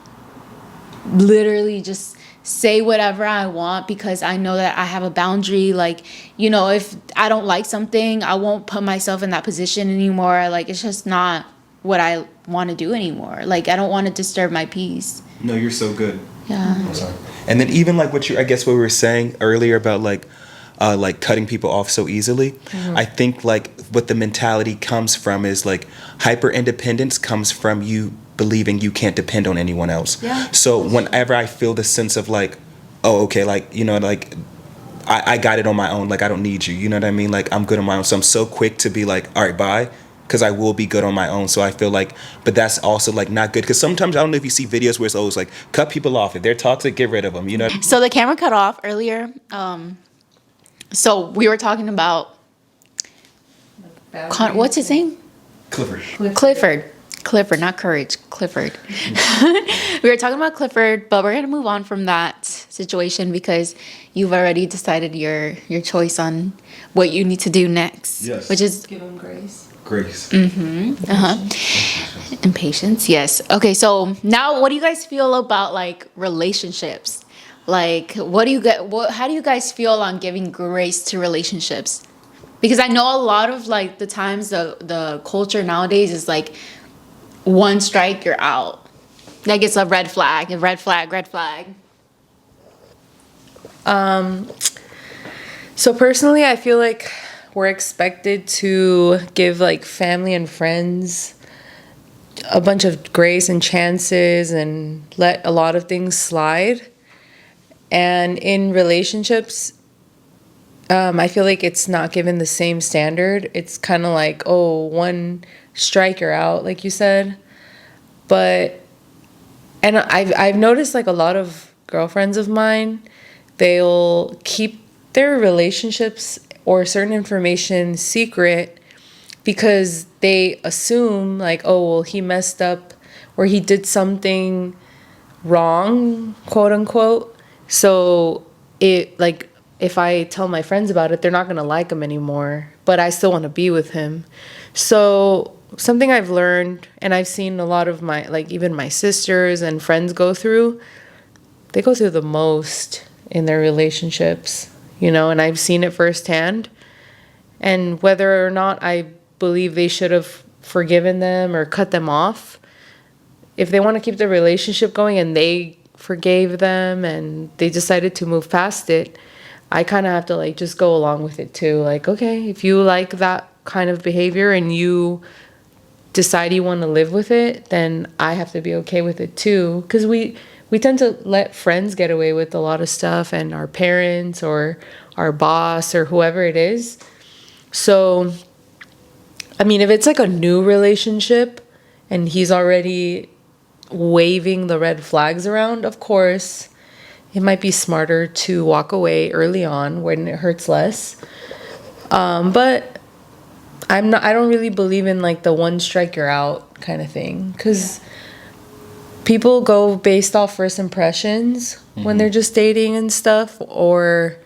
Speaker 1: literally just say whatever I want because I know that I have a boundary. Like, you know, if I don't like something, I won't put myself in that position anymore. Like it's just not what I want to do anymore. Like I don't want to disturb my peace.
Speaker 2: No, you're so good.
Speaker 1: Yeah.
Speaker 2: I'm sorry. And then even like what we were saying earlier about like cutting people off so easily. I think like what the mentality comes from is like hyper independence comes from you believing you can't depend on anyone else.
Speaker 1: Yeah.
Speaker 2: So whenever I feel the sense of like, oh, okay, like, you know, like I got it on my own. Like I don't need you. You know what I mean? Like I'm good on my own. So I'm so quick to be like, all right, bye. because I will be good on my own. So I feel like, but that's also like not good, because sometimes I don't know if you see videos where it's always like cut people off. If they're toxic, get rid of them. You know.
Speaker 1: So the camera cut off earlier. So we were talking about what's his name? Clifford, not Courage. Clifford. We were talking about Clifford, but we're gonna move on from that situation because you've already decided your choice on what you need to do next.
Speaker 2: Yes.
Speaker 1: Which is
Speaker 3: Give him grace.
Speaker 2: Grace.
Speaker 1: and patience. Yes. Okay. So now, what do you guys feel about like relationships? Like, what do you get? How do you guys feel on giving grace to relationships? Because I know a lot of like the times the culture nowadays is like one strike you're out. Like it's a red flag, red flag.
Speaker 3: So personally, I feel like we're expected to give like family and friends a bunch of grace and chances and let a lot of things slide. And in relationships, I feel like it's not given the same standard. It's kind of like, oh, one strike you're out, like you said. But, and I've noticed like a lot of girlfriends of mine, they'll keep their relationships or certain information secret because they assume like, oh, well, he messed up or he did something wrong, quote unquote. So it like, if I tell my friends about it, they're not going to like him anymore, but I still want to be with him. So something I've learned, and I've seen a lot of my, like even my sisters and friends they go through the most in their relationships, you know, and I've seen it firsthand. And whether or not I believe they should have forgiven them or cut them off, if they want to keep the relationship going and they forgave them and they decided to move past it, I kind of have to like just go along with it too. Like, okay, if you like that kind of behavior and you decide you want to live with it, then I have to be okay with it too. Because we tend to let friends get away with a lot of stuff, and our parents or our boss or whoever it is. So, I mean, if it's like a new relationship and he's already waving the red flags around, of course, it might be smarter to walk away early on when it hurts less. But I don't really believe in like the one strike you're out kind of thing, because people go based off first impressions when they're just dating and stuff, or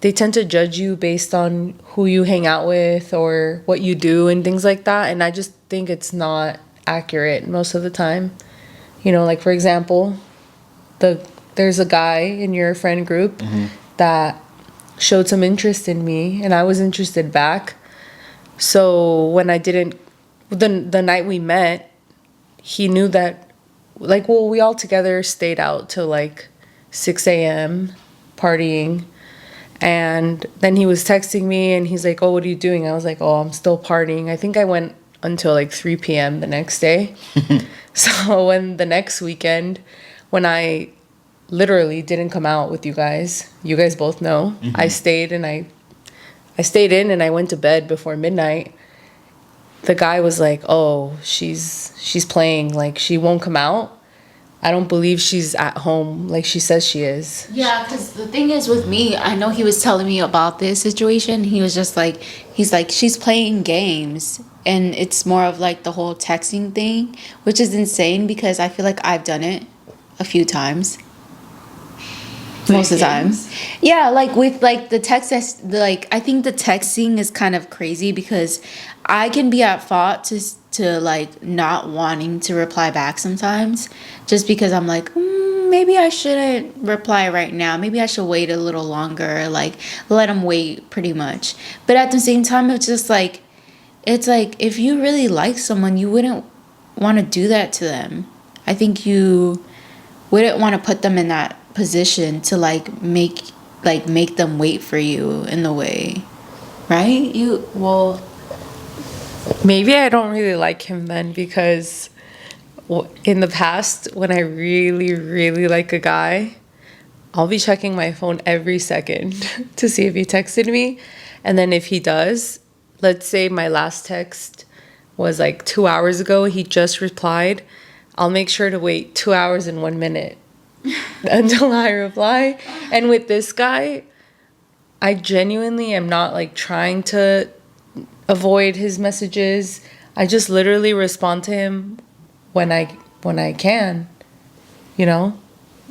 Speaker 3: they tend to judge you based on who you hang out with or what you do and things like that. And I just think it's not accurate most of the time. You know, like for example, there's a guy in your friend group that showed some interest in me and I was interested back. So when I didn't, the night we met, he knew that, like, well, we all together stayed out till like 6 a.m. partying. And then he was texting me and he's like, oh, what are you doing? I was like, oh, I'm still partying. I think I went until like 3 p.m. the next day. So when the next weekend, when I literally didn't come out with you guys both know, I stayed in and I went to bed before midnight. The guy was like, oh, she's playing, like she won't come out. I don't believe she's at home like she says she is.
Speaker 1: Yeah, because the thing is with me, I know he was telling me about this situation. He was just like, she's playing games. And it's more of like the whole texting thing, which is insane because I feel like I've done it a few times. Most of the time. Yeah, like with like the text, like I think the texting is kind of crazy because I can be at fault to like not wanting to reply back sometimes just because I'm like, maybe I shouldn't reply right now. Maybe I should wait a little longer, like let him wait pretty much. But at the same time, it's like if you really like someone, you wouldn't want to do that to them. I think you wouldn't want to put them in that position to make them wait for you in the way, right?
Speaker 3: Maybe I don't really like him then because in the past, when I really, really like a guy, I'll be checking my phone every second to see if he texted me. And then if he does, let's say my last text was like 2 hours ago. He just replied. I'll make sure to wait 2 hours and 1 minute until I reply. And with this guy, I genuinely am not like trying to avoid his messages. I just literally respond to him when I can. You know?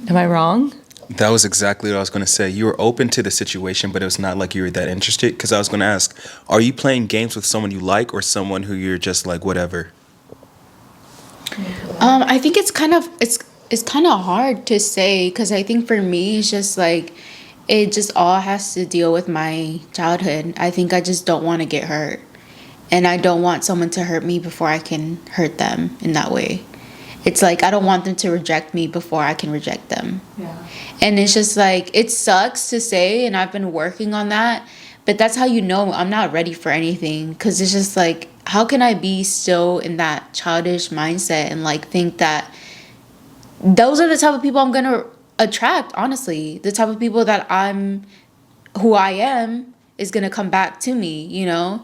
Speaker 3: Am I wrong?
Speaker 2: That was exactly what I was going to say. You were open to the situation, but it was not like you were that interested. Because I was going to ask, are you playing games with someone you like or someone who you're just like, whatever?
Speaker 1: I think it's kind of hard to say, because I think for me it's just like it just all has to deal with my childhood. I think I just don't want to get hurt, and I don't want someone to hurt me before I can hurt them in that way. It's like I don't want them to reject me before I can reject them.
Speaker 3: Yeah.
Speaker 1: And it's just like, it sucks to say, and I've been working on that, but that's how you know I'm not ready for anything, because it's just like, how can I be still in that childish mindset and like think that those are the type of people I'm gonna attract, honestly. The type of people that who I am is gonna come back to me, you know?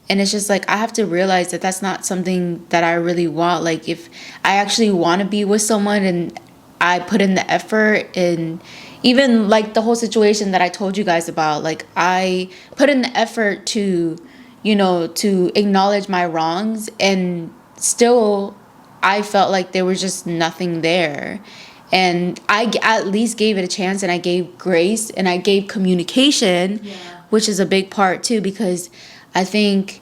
Speaker 1: And it's just like, I have to realize that that's not something that I really want. Like, if I actually want to be with someone and I put in the effort, and even like the whole situation that I told you guys about, like I put in the effort to, you know, to acknowledge my wrongs, and still I felt like there was just nothing there. And I at least gave it a chance, and I gave grace, and I gave communication, which is a big part too, because I think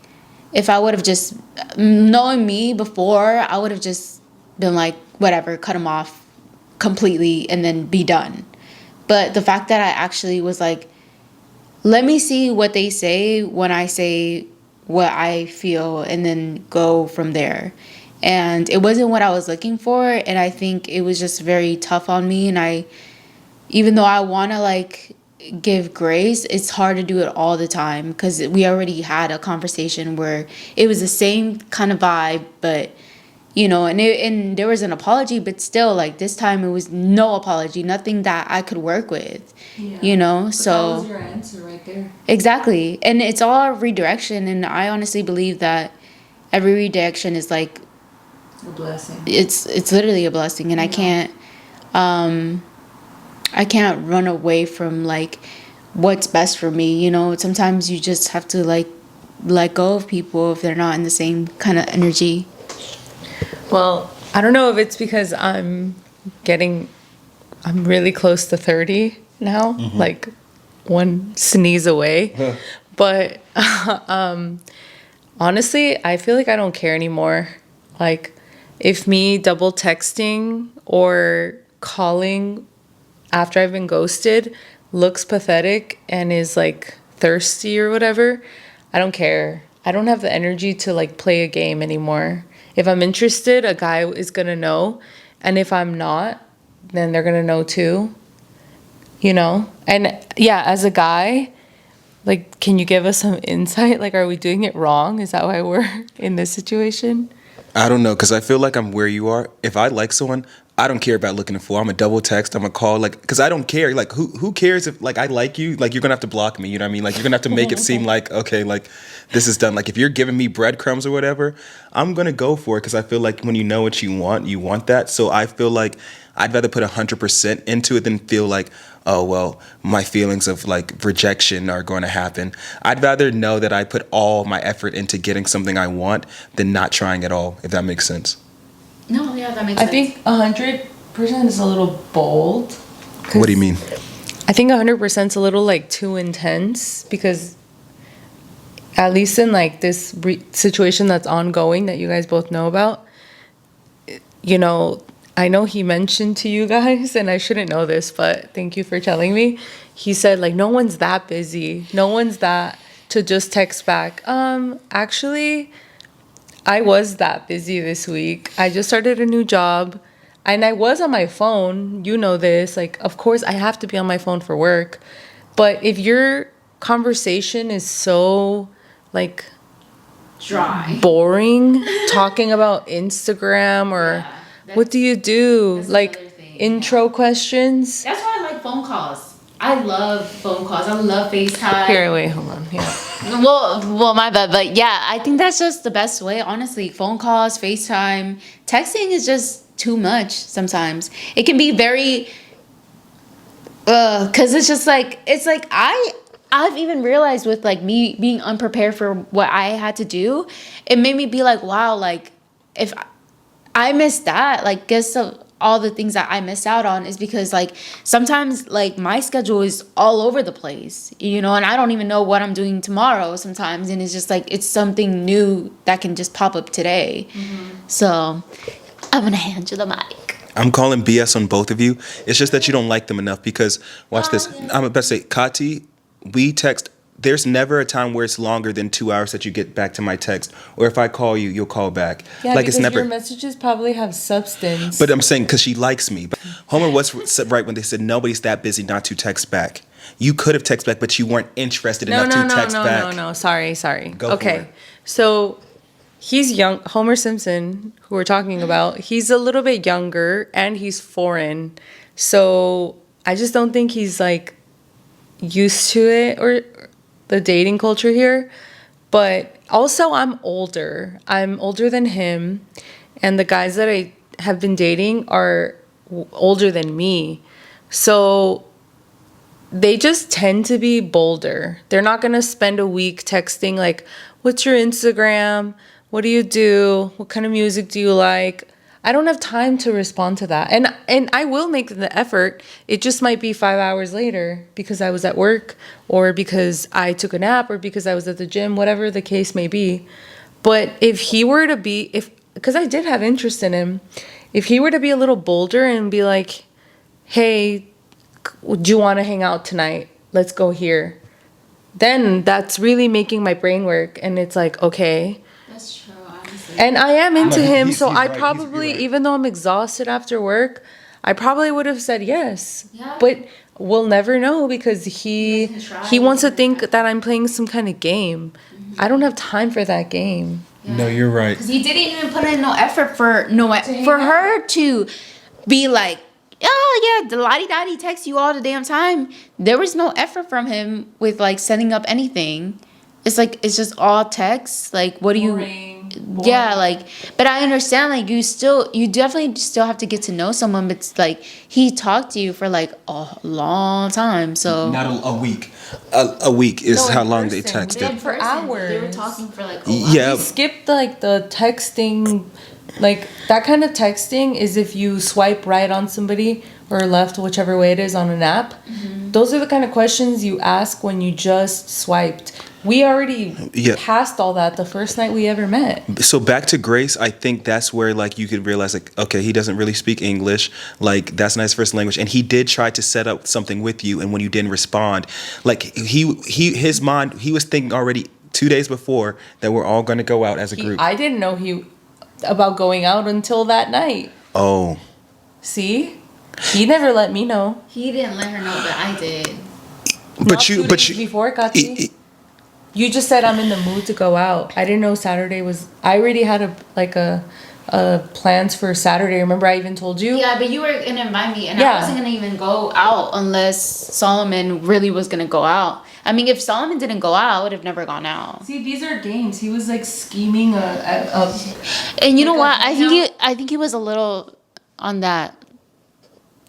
Speaker 1: if I would have just, knowing me before, I would have just been like, whatever, cut him off completely and then be done. But the fact that I actually was like, let me see what they say when I say what I feel, and then go from there. And it wasn't what I was looking for, and I think it was just very tough on me. And even though I want to like give grace, it's hard to do it all the time, because we already had a conversation where it was the same kind of vibe, but you know, and there was an apology, but still, like, this time it was no apology, nothing that I could work with, you know. But so
Speaker 3: that was your answer right there.
Speaker 1: Exactly. And it's all redirection, and I honestly believe that every redirection is like
Speaker 3: a blessing.
Speaker 1: It's literally a blessing, and I can't run away from like what's best for me, you know. Sometimes you just have to like let go of people if they're not in the same kind of energy.
Speaker 3: Well, I don't know if it's because I'm really close to 30 now, like one sneeze away. But honestly, I feel like I don't care anymore. Like, if me double texting or calling after I've been ghosted looks pathetic and is like thirsty or whatever, I don't care. I don't have the energy to like play a game anymore. If I'm interested, a guy is gonna know, and if I'm not, then they're gonna know too, you know. And yeah, as a guy, like, can you give us some insight? Like, are we doing it wrong? Is that why we're in this situation?
Speaker 2: I don't know, because I feel like I'm where you are. If I like someone, I don't care about looking for. I'm a double text. I'm a call. Like, because I don't care. Like, who cares if like I like you? Like, you're gonna have to block me. You know what I mean? Like, you're gonna have to make it seem like, okay, like this is done. Like, if you're giving me breadcrumbs or whatever, I'm gonna go for it, because I feel like when you know what you want that. So I feel like I'd rather put 100% into it than feel like, oh, well, my feelings of like rejection are going to happen. I'd rather know that I put all my effort into getting something I want than not trying at all, if that makes sense.
Speaker 1: No, yeah, that makes
Speaker 3: I
Speaker 1: sense.
Speaker 3: think 100% is a little bold.
Speaker 2: What do you mean?
Speaker 3: I think 100% is a little like too intense, because at least in like this situation that's ongoing that you guys both know about, you know, I know he mentioned to you guys, and I shouldn't know this, but thank you for telling me. He said like, no one's that busy. No one's that to just text back. Actually, I was that busy this week. I just started a new job, and I was on my phone. You know this. Like, of course, I have to be on my phone for work. But if your conversation is so, like,
Speaker 1: Dry,
Speaker 3: boring, talking about Instagram or what do you do? Like, intro questions.
Speaker 1: That's why I like phone calls. I love phone calls. I love FaceTime.
Speaker 3: Here, wait, hold on. Yeah.
Speaker 1: Well, my bad, but yeah, I think that's just the best way. Honestly, phone calls, FaceTime, texting is just too much. Sometimes it can be very, cause it's like I've even realized with like me being unprepared for what I had to do, it made me be like, wow, like if I missed that, like guess of all the things that I missed out on is because like sometimes like my schedule is all over the place, and I don't even know what I'm doing tomorrow sometimes, and it's just like it's something new that can just pop up today. So I'm gonna hand you the mic.
Speaker 2: I'm calling BS on both of you. It's just that you don't like them enough because, watch this. I'm about to say, Kati, we text. There's never a time where it's longer than 2 hours that you get back to my text. Or if I call you, you'll call back.
Speaker 3: Yeah,
Speaker 2: like
Speaker 3: because
Speaker 2: it's never.
Speaker 3: your messages probably have substance.
Speaker 2: But I'm saying because she likes me. But Homer was right when they said nobody's that busy not to text back. You could have texted back, but you weren't interested enough to text back.
Speaker 3: No. Sorry.
Speaker 2: Go for it.
Speaker 3: So he's young. Homer Simpson, who we're talking about, he's a little bit younger and he's foreign. So I just don't think he's like used to it or the dating culture here. But also I'm older. I'm older than him. And the guys that I have been dating are older than me. So they just tend to be bolder. They're not going to spend a week texting like, what's your Instagram? What do you do? What kind of music do you like? I don't have time to respond to that. And I will make the effort. It just might be 5 hours later because I was at work or because I took a nap or because I was at the gym, whatever the case may be. But if he were to be, because I did have interest in him, if he were to be a little bolder and be like, hey, do you want to hang out tonight? Let's go here. Then that's really making my brain work. And it's like, okay.
Speaker 1: That's true, honestly.
Speaker 3: And I am into him,
Speaker 2: he's
Speaker 3: so I
Speaker 2: right,
Speaker 3: probably,
Speaker 2: he's right.
Speaker 3: even though I'm exhausted after work, I probably would have said yes.
Speaker 1: Yeah.
Speaker 3: But we'll never know because he
Speaker 1: doesn't try,
Speaker 3: wants to
Speaker 1: doesn't
Speaker 3: think
Speaker 1: try.
Speaker 3: that I'm playing some kind of game. I don't have time for that game.
Speaker 2: No, you're right.
Speaker 1: Because he didn't even put in no effort for her to be like, oh yeah, the lottie-dottie text you all the damn time. There was no effort from him with like setting up anything. It's like it's just all text. Like what do you? Yeah, like, but I understand. Like you definitely still have to get to know someone. But it's like he talked to you for like a long time. So
Speaker 2: Not a week. A week is
Speaker 3: No, in
Speaker 2: how long they
Speaker 3: person.
Speaker 2: texted.
Speaker 3: For hours.
Speaker 1: They were talking for like a
Speaker 2: Yeah.
Speaker 3: He skipped like the texting, like that kind of texting is if you swipe right on somebody or left, whichever way it is on an app. Those are the kind of questions you ask when you just swiped. We already passed all that the first night we ever met.
Speaker 2: So back to Grace, I think that's where like you could realize like, okay, he doesn't really speak English. Like that's not his first language. And he did try to set up something with you. And when you didn't respond, like his mind, he was thinking already 2 days before that we're all going to go out as a group.
Speaker 3: I didn't know about going out until that night.
Speaker 2: Oh.
Speaker 3: See? He never let me know.
Speaker 1: He didn't let her know, but I did.
Speaker 3: Not 2 days before, Kati. You just said I'm in the mood to go out. I didn't know Saturday was. I already had a plans for Saturday. Remember, I even told you.
Speaker 1: Yeah, but you were gonna invite me, and
Speaker 3: Yeah.
Speaker 1: I wasn't gonna even go out unless Solomon really was gonna go out. I mean, if Solomon didn't go out, I would have never gone out.
Speaker 3: See, these are games. He was like scheming
Speaker 1: And you know what? I think he was a little on that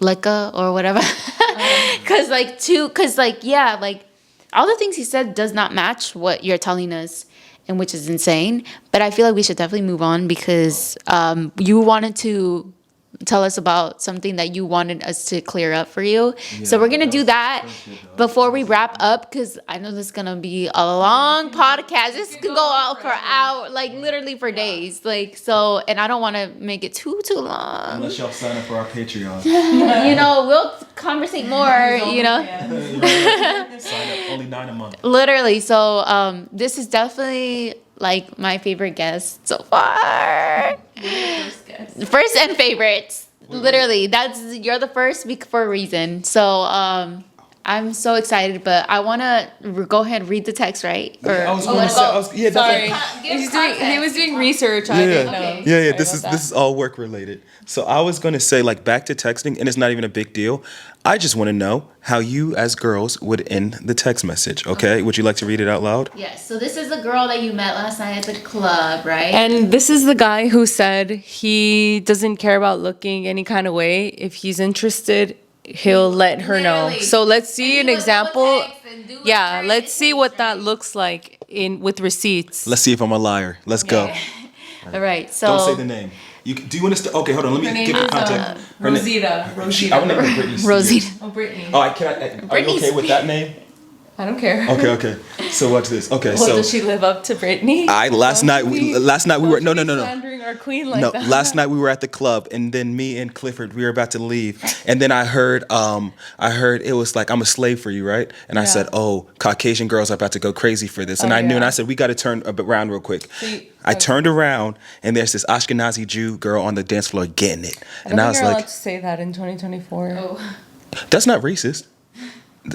Speaker 1: lecca or whatever. Cause all the things he said does not match what you're telling us, and which is insane. But I feel like we should definitely move on because you wanted to tell us about something that you wanted us to clear up for you. So we're going to do that before we wrap up because I know this is going to be a long podcast. This could go out for hours, like literally for days. Like, so, and I don't want to make it too long.
Speaker 2: Unless y'all sign up for our Patreon.
Speaker 1: We'll conversate more,
Speaker 2: Sign up, only $9 a month.
Speaker 1: Literally. So this is definitely like my favorite guest so far. First and favorites. Literally. You're the first for a reason. So I I'm so excited, but I want to go ahead and read the text, right? Or
Speaker 2: I was
Speaker 1: you
Speaker 2: going
Speaker 1: wanna
Speaker 2: to say,
Speaker 1: go-
Speaker 2: yeah,
Speaker 3: Sorry.
Speaker 2: that's
Speaker 3: He was doing research. I didn't know.
Speaker 1: Okay.
Speaker 2: Yeah,
Speaker 3: Sorry
Speaker 2: this
Speaker 3: about
Speaker 2: is all work related. So I was going to say, like, back to texting, and it's not even a big deal. I just want to know how you, as girls, would end the text message. Okay, would you like to read it out loud?
Speaker 1: Yes. So this is the girl that you met last night at the club, right?
Speaker 3: And this is the guy who said he doesn't care about looking any kind of way. If he's interested, he'll let her know.
Speaker 1: Literally.
Speaker 3: So let's see
Speaker 1: And
Speaker 3: an
Speaker 1: he would double
Speaker 3: example.
Speaker 1: text and do
Speaker 3: Yeah,
Speaker 1: whatever
Speaker 3: let's
Speaker 1: it
Speaker 3: see
Speaker 1: takes,
Speaker 3: what that
Speaker 1: right?
Speaker 3: looks like with receipts.
Speaker 2: Let's see if I'm a liar. Let's go.
Speaker 1: All right. So
Speaker 2: Don't say the name. Do you want to? Okay, hold on. Let me give the context. Her name-
Speaker 3: Rosita.
Speaker 2: I would name her Britney Spears.
Speaker 1: Rosita.
Speaker 3: Oh, Brittany.
Speaker 2: Oh, are you okay with that name?
Speaker 3: I don't care.
Speaker 2: Okay. So watch this. Okay,
Speaker 3: Well,
Speaker 2: so
Speaker 3: does she live up to Brittany?
Speaker 2: last night we were no.
Speaker 3: Slandering our queen like
Speaker 2: No,
Speaker 3: that.
Speaker 2: last night we were at the club, and then me and Clifford, we were about to leave, and then I heard it was like, I'm a slave for you, right? And I said, oh, Caucasian girls are about to go crazy for this, and
Speaker 3: Oh,
Speaker 2: I knew, and
Speaker 3: yeah.
Speaker 2: I said, we got to turn around real quick.
Speaker 3: See,
Speaker 2: I turned around, and there's this Ashkenazi Jew girl on the dance floor getting it, and I was
Speaker 3: you're allowed
Speaker 2: like,
Speaker 3: to say that in 2024.
Speaker 1: Oh.
Speaker 2: that's not racist.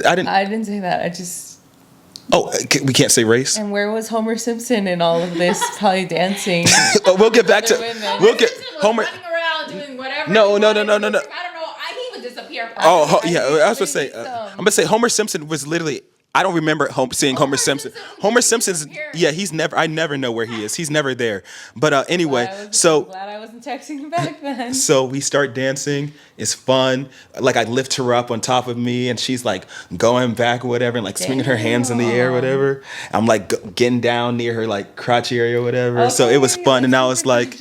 Speaker 2: I didn't
Speaker 3: say that. I just.
Speaker 2: Oh, we can't say race.
Speaker 3: And where was Homer Simpson in all of this? Probably dancing.
Speaker 2: Oh, we'll get back to
Speaker 3: Other women.
Speaker 2: we'll get
Speaker 1: Simpson was
Speaker 2: Homer.
Speaker 1: running around doing whatever.
Speaker 2: No,
Speaker 1: he
Speaker 2: no,
Speaker 1: wanted.
Speaker 2: no.
Speaker 1: I don't know. He would disappear.
Speaker 2: Oh,
Speaker 3: I
Speaker 2: yeah.
Speaker 3: think
Speaker 2: I was gonna say.
Speaker 3: maybe
Speaker 2: I'm gonna say Homer Simpson was literally. I don't remember seeing Homer Simpson. Homer Simpson's. Yeah, he's never. I never know where he is. He's never there. But anyway, so.
Speaker 3: glad I wasn't texting him back then.
Speaker 2: So we start dancing. It's fun. Like I lift her up on top of me, and she's like going back or whatever, and like swinging her hands in the air, or whatever. I'm like getting down near her like crotch area or whatever. So it was fun, and I was like,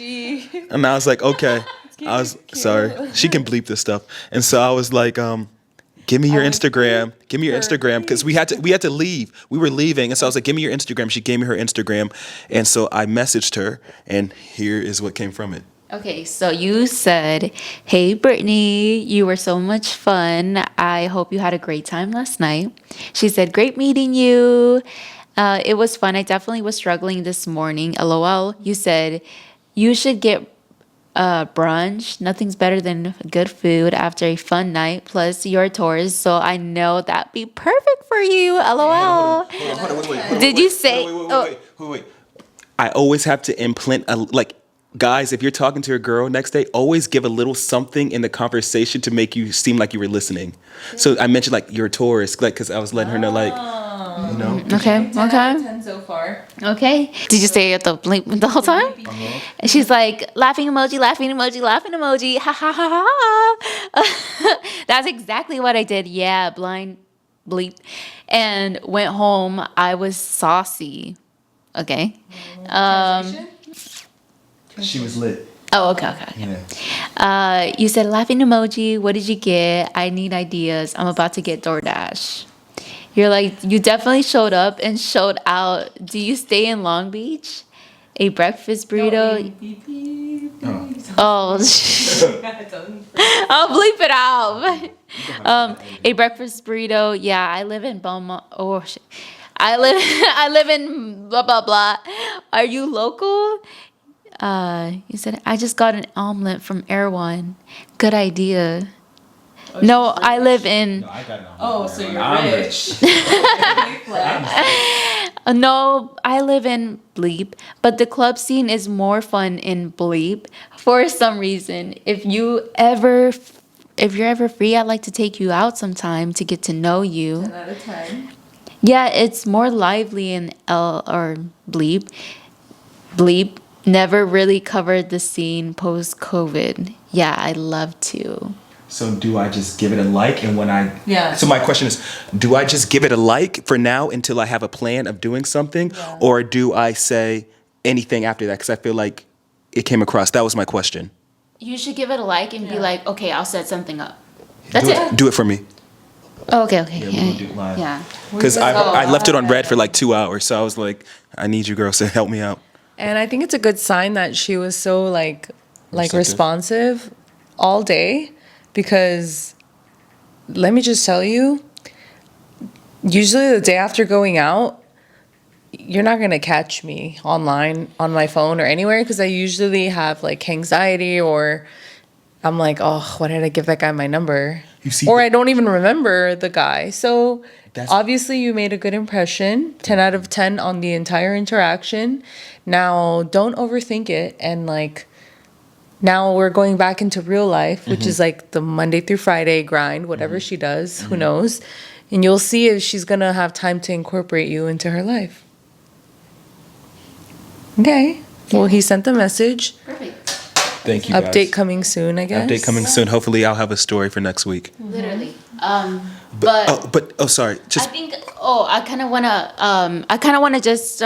Speaker 2: okay. I was sorry. She can bleep this stuff, and so I was like, give me your Instagram. Give me your Instagram, because we had to leave. We were leaving, and so I was like, give me your Instagram. She gave me her Instagram, and so I messaged her, and here is what came from it.
Speaker 1: Okay, so you said, "Hey, Brittany, you were so much fun. I hope you had a great time last night." She said, "Great meeting you. It was fun. I definitely was struggling this morning. LOL." You said, "You should get brunch. Nothing's better than good food after a fun night. Plus, you're a Taurus, so I know that'd be perfect for you." LOL. Did you say?
Speaker 2: Wait. I always have to implant guys, if you're talking to a girl next day, always give a little something in the conversation to make you seem like you were listening. So I mentioned like you're a Taurus, like because I was letting her know like, you know.
Speaker 1: Okay.
Speaker 3: 10 so far.
Speaker 1: Okay. Did you stay at the whole time? And she's like, laughing emoji, laughing emoji, laughing emoji. Ha ha ha ha. That's exactly what I did. Yeah, blind bleep. And went home. I was saucy. Okay.
Speaker 2: She was lit.
Speaker 1: Oh, okay. You said laughing emoji. What did you get? I need ideas. I'm about to get DoorDash. You're like, you definitely showed up and showed out. Do you stay in Long Beach? A breakfast burrito. Oh, I'll bleep it out. A breakfast burrito. Yeah, I live in Beaumont. Oh, shit. I live in blah blah blah. Are you local? You said I just got an omelet from Erewhon. Good idea. No, I live in.
Speaker 3: So you're rich.
Speaker 1: No, I live in Bleep, but the club scene is more fun in Bleep for some reason. If you're ever free, I'd like to take you out sometime to get to know you.
Speaker 3: 10 out of 10.
Speaker 1: Yeah, it's more lively in Bleep. Bleep never really covered the scene post COVID. Yeah, I'd love to.
Speaker 2: So do I just give it a like, and when I
Speaker 3: Yeah.
Speaker 2: So my question is, do I just give it a like for now until I have a plan of doing something, or do I say anything after that? Because I feel like it came across. That was my question.
Speaker 1: You should give it a like and be like, okay, I'll set something up. That's it.
Speaker 2: Do it for me.
Speaker 1: Oh, okay.
Speaker 2: Yeah, we're gonna do it live.
Speaker 1: Yeah.
Speaker 2: Because I left it on red for like 2 hours, so I was like, I need you girls to help me out.
Speaker 3: And I think it's a good sign that she was so like
Speaker 2: Receptive.
Speaker 3: responsive all day, because let me just tell you, usually the day after going out, you're not going to catch me online on my phone or anywhere, because I usually have like anxiety, or I'm like, oh, why did I give that guy my number?
Speaker 2: You see,
Speaker 3: or I don't even remember the guy. So
Speaker 2: That's-
Speaker 3: obviously you made a good impression, 10 out of 10 on the entire interaction. Now don't overthink it. And like, now we're going back into real life, which is like the Monday through Friday grind, whatever she does, who knows? And you'll see if she's going to have time to incorporate you into her life. Okay. Well, he sent the message.
Speaker 1: Perfect.
Speaker 2: Thank you, guys.
Speaker 3: Update coming soon, I guess.
Speaker 2: Update coming soon. Hopefully, I'll have a story for next week.
Speaker 1: Literally.
Speaker 2: Sorry.
Speaker 1: I
Speaker 2: Just
Speaker 1: think. Oh, I kind of wanna. I kind of wanna just.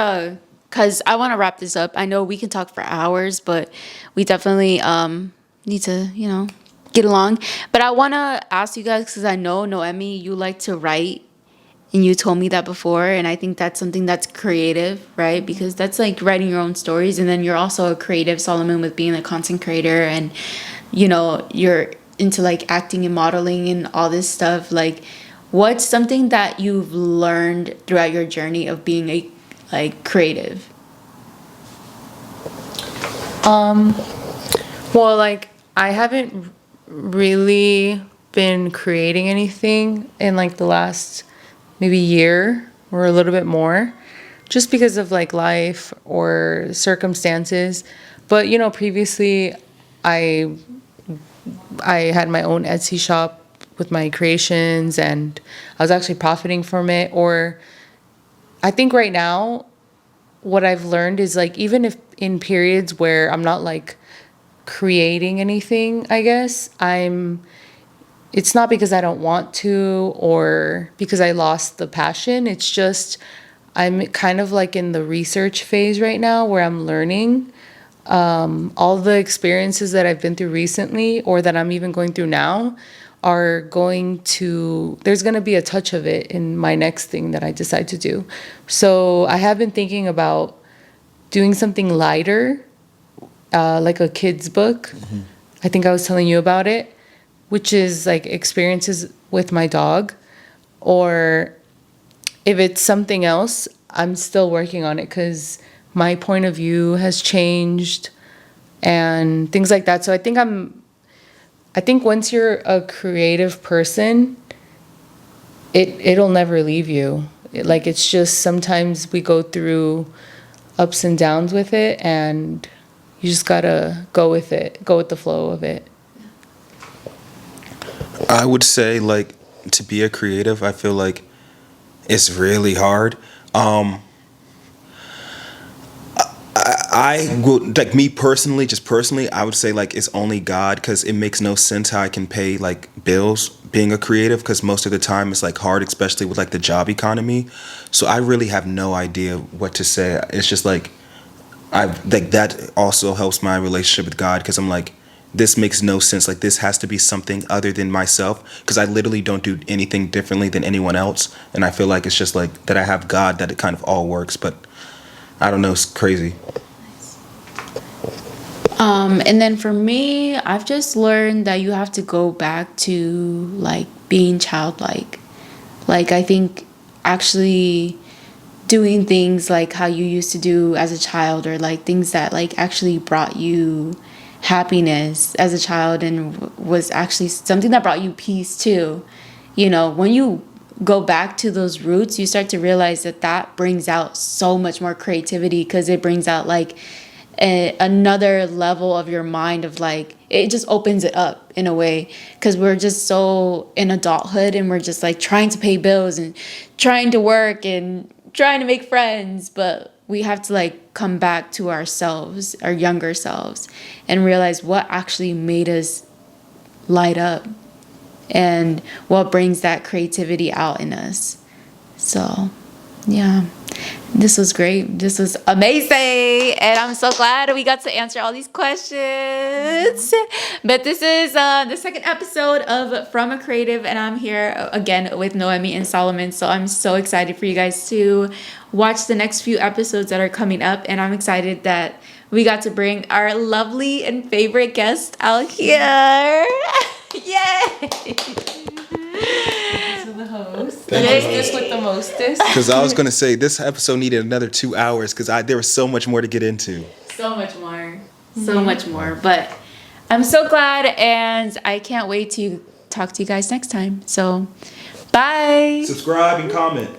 Speaker 1: Cause I want to wrap this up. I know we can talk for hours, but we definitely need to, get along. But I want to ask you guys, because I know Noemi, you like to write, and you told me that before, and I think that's something that's creative, right? Because that's like writing your own stories, and then you're also a creative, Solomon, with being a content creator, and you're into like acting and modeling and all this stuff. Like, what's something that you've learned throughout your journey of being a creative?
Speaker 3: Well, like, I haven't really been creating anything in like the last maybe year or a little bit more, just because of like life or circumstances. But previously I had my own Etsy shop with my creations, and I was actually profiting from it. Or I think right now what I've learned is like, even if in periods where I'm not like creating anything, I guess it's not because I don't want to or because I lost the passion. It's just I'm kind of like in the research phase right now where I'm learning. All the experiences that I've been through recently or that I'm even going through now there's going to be a touch of it in my next thing that I decide to do. So I have been thinking about doing something lighter, like a kid's book. I think I was telling you about it, which is like experiences with my dog. Or if it's something else, I'm still working on it because my point of view has changed and things like that. So I think once you're a creative person, it'll never leave you. It's just sometimes we go through ups and downs with it, and you just gotta go with it, go with the flow of it.
Speaker 2: I would say, like, to be a creative, I feel like it's really hard. I would, like, me personally, just personally, I would say like it's only God, because it makes no sense how I can pay like bills being a creative, because most of the time it's like hard, especially with like the job economy. So I really have no idea what to say. It's just like that also helps my relationship with God, because I'm like, this makes no sense. Like, this has to be something other than myself, because I literally don't do anything differently than anyone else. And I feel like it's just like that I have God, that it kind of all works. But I don't know, it's crazy.
Speaker 1: And then for me, I've just learned that you have to go back to like being childlike. Like, I think actually doing things like how you used to do as a child, or like things that like actually brought you happiness as a child and was actually something that brought you peace too. When you go back to those roots, you start to realize that brings out so much more creativity, because it brings out like another level of your mind, of like, it just opens it up in a way, because we're just so in adulthood and we're just like trying to pay bills and trying to work and trying to make friends, but we have to like come back to ourselves, our younger selves, and realize what actually made us light up and what brings that creativity out in us. So yeah, this was great. This was amazing. And I'm so glad we got to answer all these questions. But this is the second episode of From a Creative. And I'm here again with Noemi and Solomon. So I'm so excited for you guys to watch the next few episodes that are coming up. And I'm excited that we got to bring our lovely and favorite guest out here. Yay!
Speaker 3: The host.
Speaker 2: Thank
Speaker 3: The
Speaker 2: you.
Speaker 3: hostess with the mostest.
Speaker 2: Because I was going to say, this episode needed another 2 hours, because there was so much more to get into.
Speaker 1: So much more. So much more. But I'm so glad, and I can't wait to talk to you guys next time. So bye.
Speaker 2: Subscribe and comment.